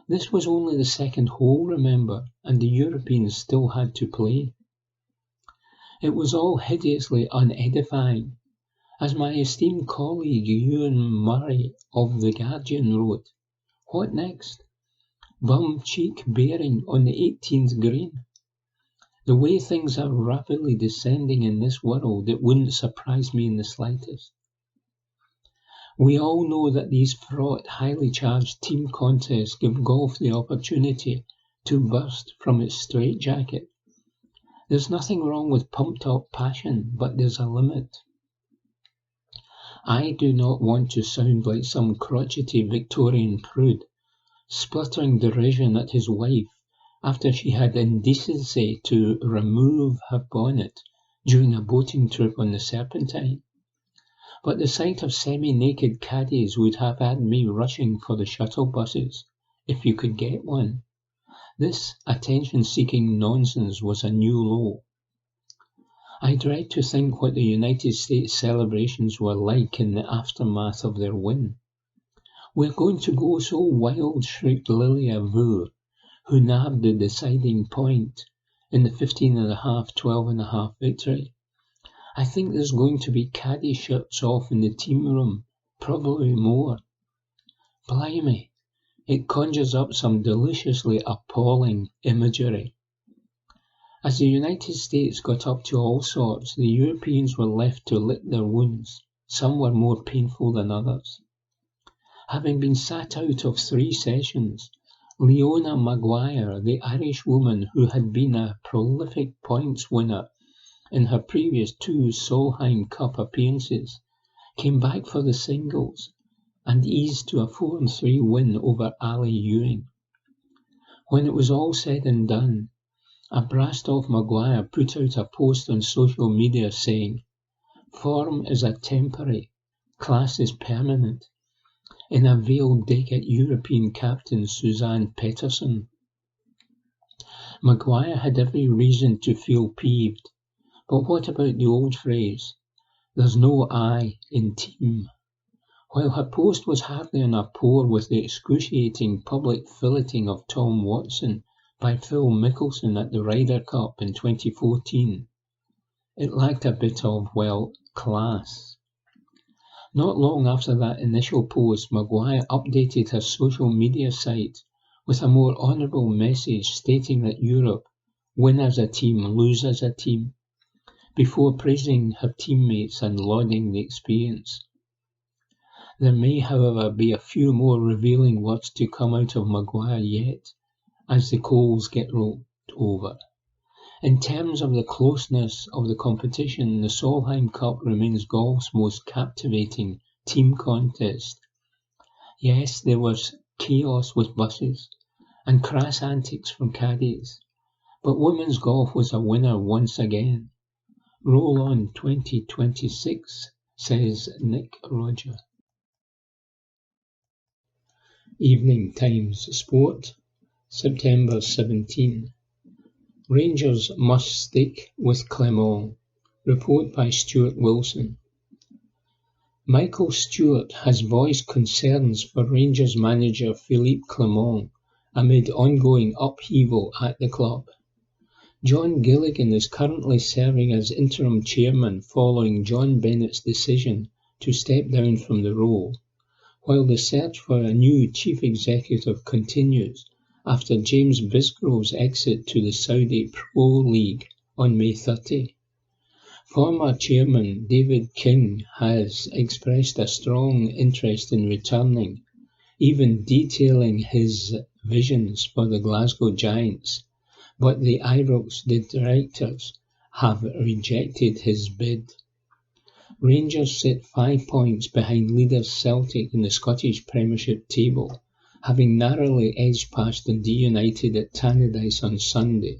This was only the second hole, remember, and the Europeans still had to play. It was all hideously unedifying. As my esteemed colleague Ewan Murray of The Guardian wrote, what next? Bum cheek bearing on the 18th green. The way things are rapidly descending in this world, it wouldn't surprise me in the slightest. We all know that these fraught, highly charged team contests give golf the opportunity to burst from its straitjacket. There's nothing wrong with pumped-up passion, but there's a limit. I do not want to sound like some crotchety Victorian prude, spluttering derision at his wife after she had indecency to remove her bonnet during a boating trip on the Serpentine. But the sight of semi-naked caddies would have had me rushing for the shuttle buses if you could get one. This attention-seeking nonsense was a new low. I dread to think what the United States celebrations were like in the aftermath of their win. "We're going to go so wild," shrieked Lilia Vour, who nabbed the deciding point in the 15.5, 12.5 victory. "I think there's going to be caddy shirts off in the team room, probably more." Blimey, it conjures up some deliciously appalling imagery. As the United States got up to all sorts, the Europeans were left to lick their wounds. Some were more painful than others. Having been sat out of 3 sessions, Leona Maguire, the Irish woman who had been a prolific points winner in her previous 2 Solheim Cup appearances, came back for the singles and eased to a 4-3 win over Ali Ewing. When it was all said and done, a brassed-off Maguire put out a post on social media saying, "Form is a temporary, class is permanent," in a veiled dig at European captain Suzanne Pettersson. Maguire had every reason to feel peeved, but what about the old phrase, "There's no I in team"? While her post was hardly on a par with the excruciating public filleting of Tom Watson by Phil Mickelson at the Ryder Cup in 2014, it lacked a bit of, well, class. Not long after that initial post, Maguire updated her social media site with a more honourable message stating that Europe win as a team, lose as a team, before praising her teammates and lauding the experience. There may, however, be a few more revealing words to come out of Maguire yet, as the coals get rolled over. In terms of the closeness of the competition, the Solheim Cup remains golf's most captivating team contest. Yes, there was chaos with buses and crass antics from caddies, but women's golf was a winner once again. Roll on 2026, says Nick Roger. Evening Times Sport, September 17. Rangers must stick with Clement. Report by Stuart Wilson. Michael Stewart has voiced concerns for Rangers manager Philippe Clement amid ongoing upheaval at the club. John Gilligan is currently serving as interim chairman following John Bennett's decision to step down from the role, while the search for a new chief executive continues after James Bisgrove's exit to the Saudi Pro League on May 30. Former chairman David King has expressed a strong interest in returning, even detailing his visions for the Glasgow Giants, but the Ibrox directors have rejected his bid. Rangers sit 5 points behind leaders Celtic in the Scottish Premiership table, having narrowly edged past Dundee United at Tannadice on Sunday.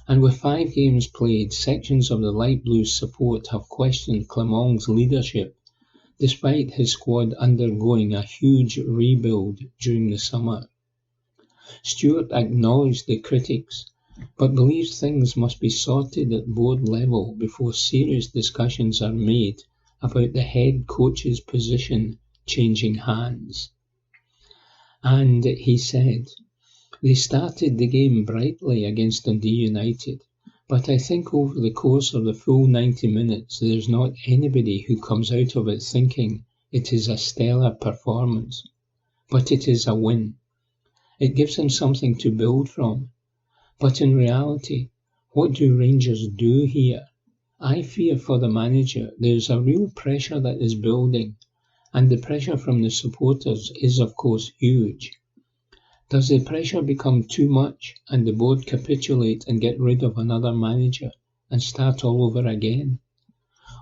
And with 5 games played, sections of the light blue support have questioned Clement's leadership, despite his squad undergoing a huge rebuild during the summer. Stewart acknowledged the critics, but believes things must be sorted at board level before serious discussions are made about the head coach's position changing hands. And he said, "They started the game brightly against Dundee United, but I think over the course of the full 90 minutes there's not anybody who comes out of it thinking it is a stellar performance, but it is a win. It gives them something to build from. But in reality, what do Rangers do here? I fear for the manager there's a real pressure that is building, and the pressure from the supporters is of course huge. Does the pressure become too much and the board capitulate and get rid of another manager and start all over again?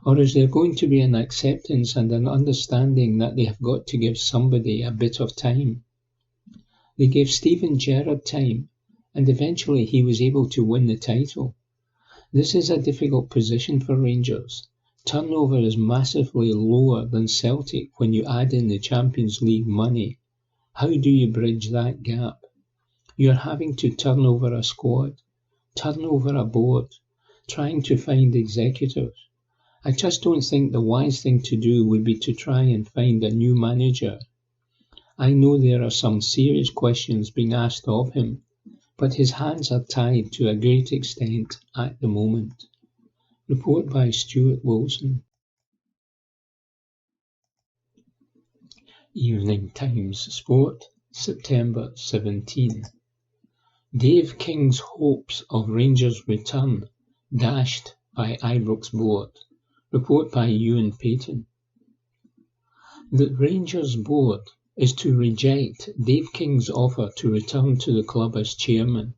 Or is there going to be an acceptance and an understanding that they have got to give somebody a bit of time? They gave Steven Gerrard time, and eventually he was able to win the title. This is a difficult position for Rangers. Turnover is massively lower than Celtic when you add in the Champions League money. How do you bridge that gap? You're having to turn over a squad, turn over a board, trying to find executives. I just don't think the wise thing to do would be to try and find a new manager. I know there are some serious questions being asked of him, but his hands are tied to a great extent at the moment. Report by Stuart Wilson. Evening Times Sport, September 17. Dave King's hopes of Rangers' return dashed by Ibrox board. Report by Ewan Payton. The Rangers board is to reject Dave King's offer to return to the club as chairman.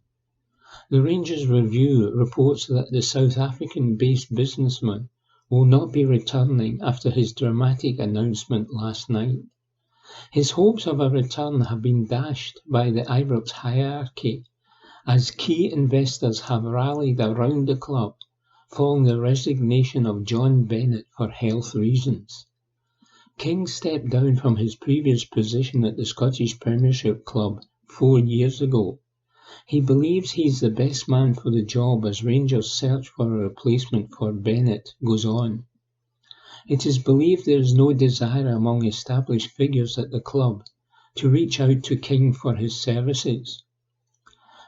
The Rangers Review reports that the South African-based businessman will not be returning after his dramatic announcement last night. His hopes of a return have been dashed by the Ibrox hierarchy, as key investors have rallied around the club following the resignation of John Bennett for health reasons. King stepped down from his previous position at the Scottish Premiership club 4 years ago. He believes he's the best man for the job as Rangers' search for a replacement for Bennett goes on. It is believed there is no desire among established figures at the club to reach out to King for his services.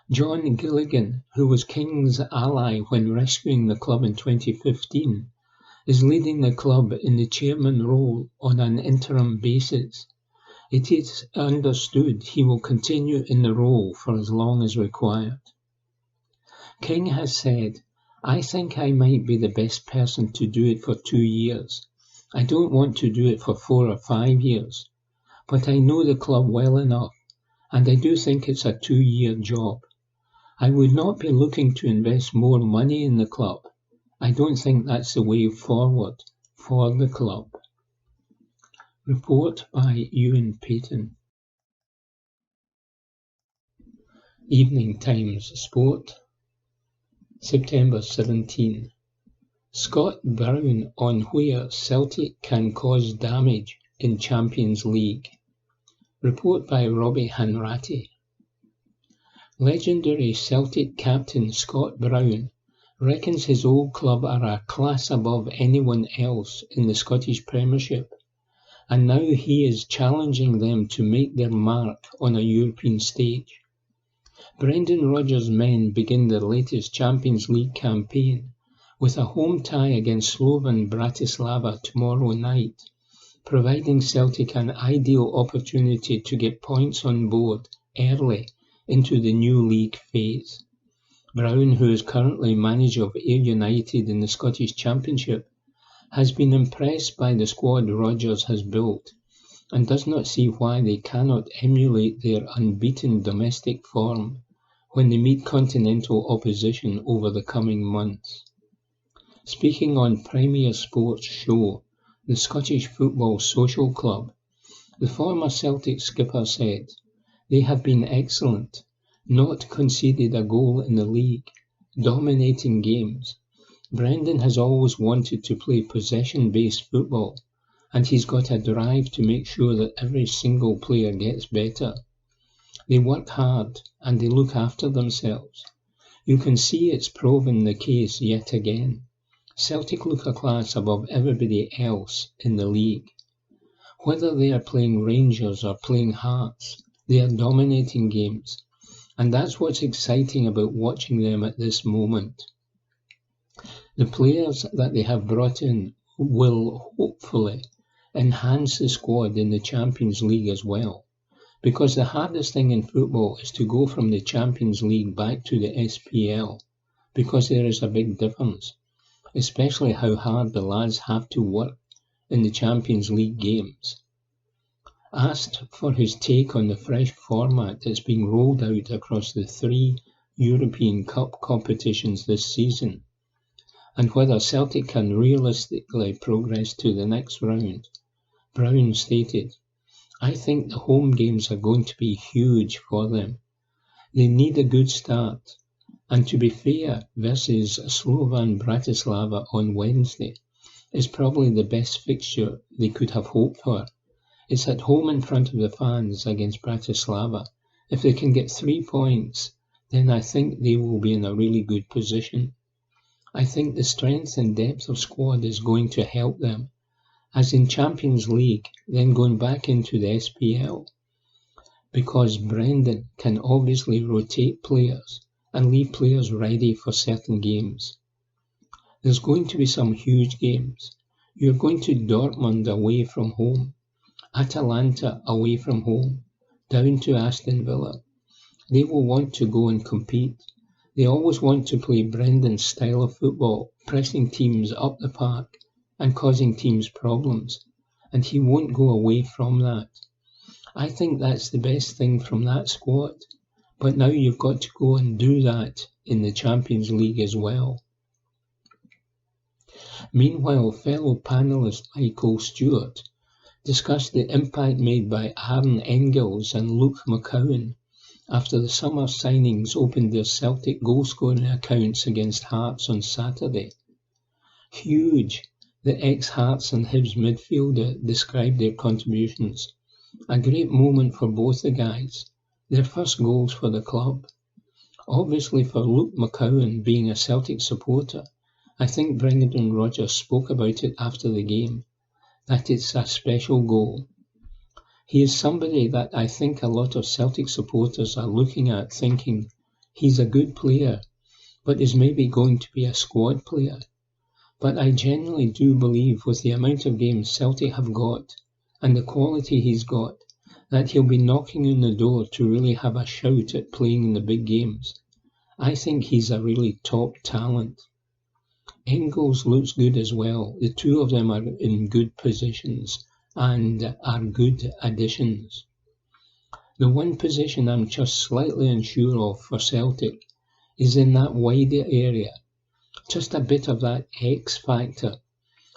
John Gilligan, who was King's ally when rescuing the club in 2015, is leading the club in the chairman role on an interim basis. It is understood he will continue in the role for as long as required. King has said, "I think I might be the best person to do it for 2 years. I don't want to do it for 4 or 5 years. But I know the club well enough, and I do think it's a 2-year job. I would not be looking to invest more money in the club. I don't think that's the way forward for the club." Report by Ewan Payton. Evening Times Sport, September 17. Scott Brown on where Celtic can cause damage in Champions League. Report by Robbie Hanratty. Legendary Celtic captain Scott Brown reckons his old club are a class above anyone else in the Scottish Premiership, and now he is challenging them to make their mark on a European stage. Brendan Rodgers' men begin their latest Champions League campaign with a home tie against Slovan Bratislava tomorrow night, providing Celtic an ideal opportunity to get points on board early into the new league phase. Brown, who is currently manager of Ayr United in the Scottish Championship, has been impressed by the squad Rodgers has built and does not see why they cannot emulate their unbeaten domestic form when they meet continental opposition over the coming months. Speaking on Premier Sports show, the Scottish Football Social Club, the former Celtic skipper said, "They have been excellent, not conceded a goal in the league, dominating games. Brendan has always wanted to play possession-based football, and he's got a drive to make sure that every single player gets better. They work hard and they look after themselves. You can see it's proven the case yet again. Celtic look a class above everybody else in the league. Whether they are playing Rangers or playing Hearts, they are dominating games, and that's what's exciting about watching them at this moment. The players that they have brought in will hopefully enhance the squad in the Champions League as well, because the hardest thing in football is to go from the Champions League back to the SPL, because there is a big difference, especially how hard the lads have to work in the Champions League games." Asked for his take on the fresh format that's being rolled out across the 3 European Cup competitions this season, and whether Celtic can realistically progress to the next round, Brown stated, "I think the home games are going to be huge for them. They need a good start, and to be fair, versus Slovan Bratislava on Wednesday is probably the best fixture they could have hoped for. It's at home in front of the fans against Bratislava. If they can get 3 points, then I think they will be in a really good position. I think the strength and depth of squad is going to help them, as in Champions League, then going back into the SPL, because Brendan can obviously rotate players and leave players ready for certain games. There's going to be some huge games. You're going to Dortmund away from home, Atalanta away from home, down to Aston Villa. They will want to go and compete. They always want to play Brendan's style of football, pressing teams up the park and causing teams problems, and he won't go away from that. I think that's the best thing from that squad, but now you've got to go and do that in the Champions League as well. Meanwhile, fellow panellist Michael Stewart discussed the impact made by Aaron Engels and Luke McCowan after the summer signings opened their Celtic goal-scoring accounts against Hearts on Saturday. Huge, the ex-Hearts and Hibs midfielder described their contributions. A great moment for both the guys, their first goals for the club. Obviously for Luke McCowan, being a Celtic supporter, I think Brendan Rodgers spoke about it after the game, that it's a special goal. He is somebody that I think a lot of Celtic supporters are looking at thinking he's a good player, but is maybe going to be a squad player. But I genuinely do believe with the amount of games Celtic have got and the quality he's got, that he'll be knocking on the door to really have a shout at playing in the big games. I think he's a really top talent. Engels looks good as well. The two of them are in good positions and are good additions. The one position I'm just slightly unsure of for Celtic is in that wider area. Just a bit of that X factor.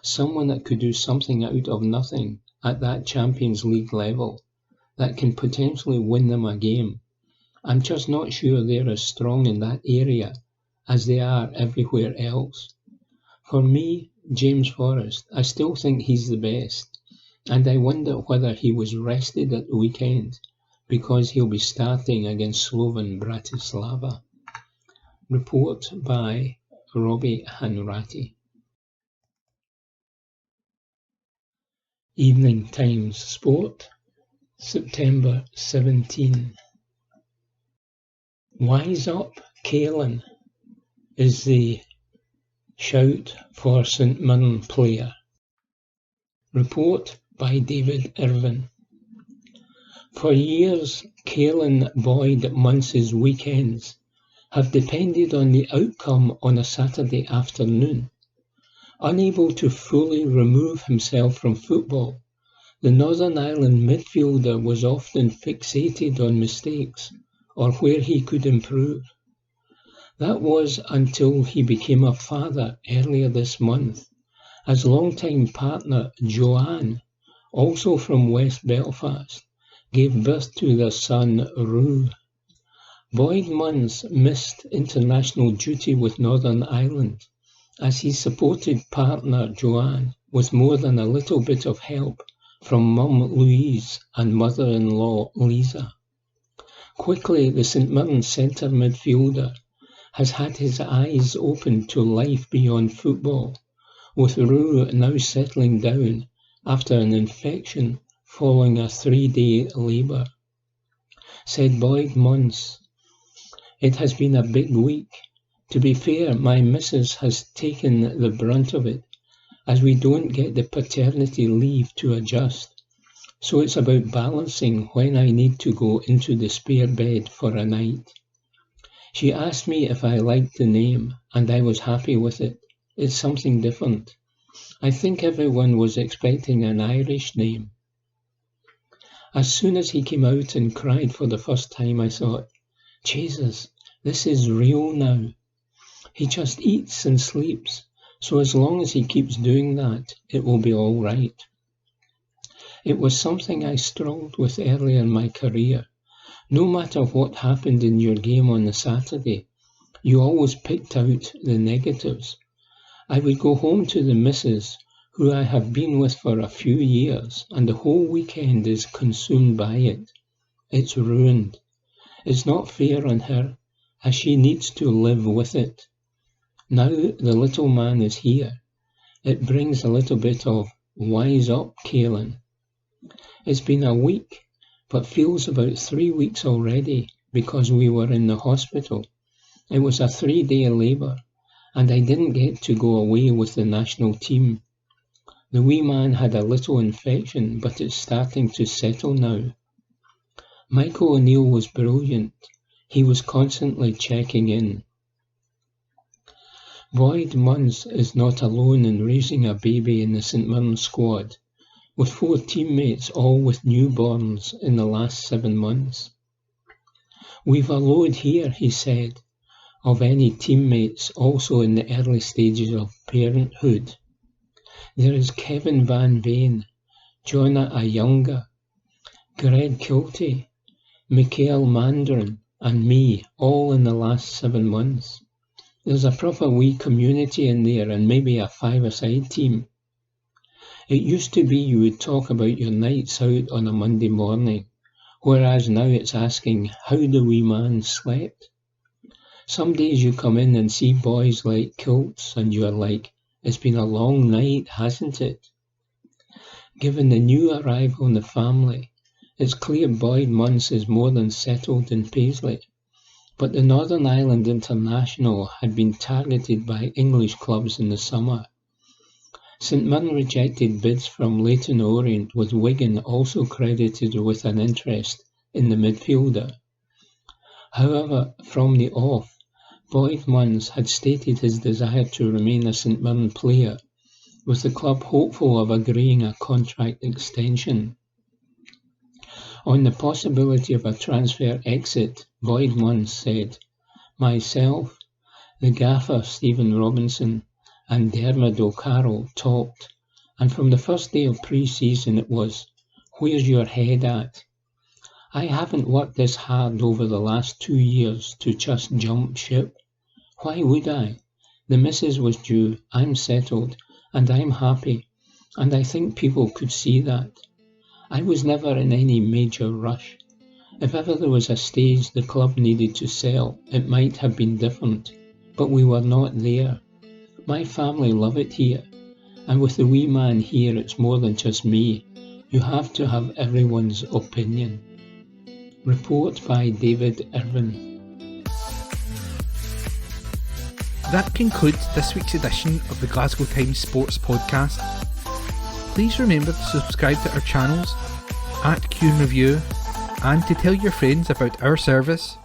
Someone that could do something out of nothing at that Champions League level that can potentially win them a game. I'm just not sure they're as strong in that area as they are everywhere else. For me, James Forrest, I still think he's the best, and I wonder whether he was rested at the weekend because he'll be starting against Slovan Bratislava. Report by Robbie Hanratty. Evening Times Sport, September 17. Wise up, Caelan, is the shout for St Mirren player. Report by David Irvin. For years, Caelan Boyd Munce's weekends have depended on the outcome on a Saturday afternoon. Unable to fully remove himself from football, the Northern Ireland midfielder was often fixated on mistakes or where he could improve. That was until he became a father earlier this month, as longtime partner Joanne, also from West Belfast, gave birth to their son Rue. Boyd Munce missed international duty with Northern Ireland, as he supported partner Joanne with more than a little bit of help from mum Louise and mother-in-law Lisa. Quickly, the St Mirren centre midfielder has had his eyes opened to life beyond football, with Rue now settling down after an infection following a 3-day labour. Said Boyd Munce, "It has been a big week. To be fair, my missus has taken the brunt of it, as we don't get the paternity leave to adjust. So it's about balancing when I need to go into the spare bed for a night. She asked me if I liked the name, and I was happy with it. It's something different. I think everyone was expecting an Irish name." As soon as he came out and cried for the first time, I thought, Jesus, this is real now. He just eats and sleeps, so as long as he keeps doing that, it will be all right. It was something I struggled with earlier in my career. No matter what happened in your game on the Saturday, you always picked out the negatives. I would go home to the missus, who I have been with for a few years, and the whole weekend is consumed by it. It's ruined. It's not fair on her, as she needs to live with it. Now the little man is here. It brings a little bit of wise up, Caelan. It's been a week, but feels about 3 weeks already because we were in the hospital. It was a 3-day labour, and I didn't get to go away with the national team. The wee man had a little infection, but it's starting to settle now. Michael O'Neill was brilliant. He was constantly checking in. Boyd Munns is not alone in raising a baby in the St Mirren squad, with 4 teammates all with newborns in the last 7 months. We've a load here, he said, of any teammates also in the early stages of parenthood. There is Kevin Van Veen, Jonah Ayunga, Greg Kilty, Mikael Mandarin, and me, all in the last 7 months. There's a proper wee community in there and maybe a 5-a-side team. It used to be you would talk about your nights out on a Monday morning, whereas now it's asking how the wee man slept. Some days you come in and see boys like kilts and you're like, it's been a long night, hasn't it? Given the new arrival in the family, it's clear Boyd Munns is more than settled in Paisley, but the Northern Ireland International had been targeted by English clubs in the summer. St Mirren rejected bids from Leyton Orient, with Wigan also credited with an interest in the midfielder. However, from the off, Boyd Munns had stated his desire to remain a St Mirren player, with the club hopeful of agreeing a contract extension. On the possibility of a transfer exit, Boyd Munns said, myself, the gaffer Stephen Robinson and Dermot O'Carroll talked, and from the first day of pre-season it was, where's your head at? I haven't worked this hard over the last 2 years to just jump ship. Why would I? The missus was due, I'm settled, and I'm happy, and I think people could see that. I was never in any major rush. If ever there was a stage the club needed to sell, it might have been different, but we were not there. My family love it here, and with the wee man here it's more than just me. You have to have everyone's opinion. Report by David Irvin. That concludes this week's edition of the Glasgow Times Sports Podcast. Please remember to subscribe to our channels at Q and Review and to tell your friends about our service.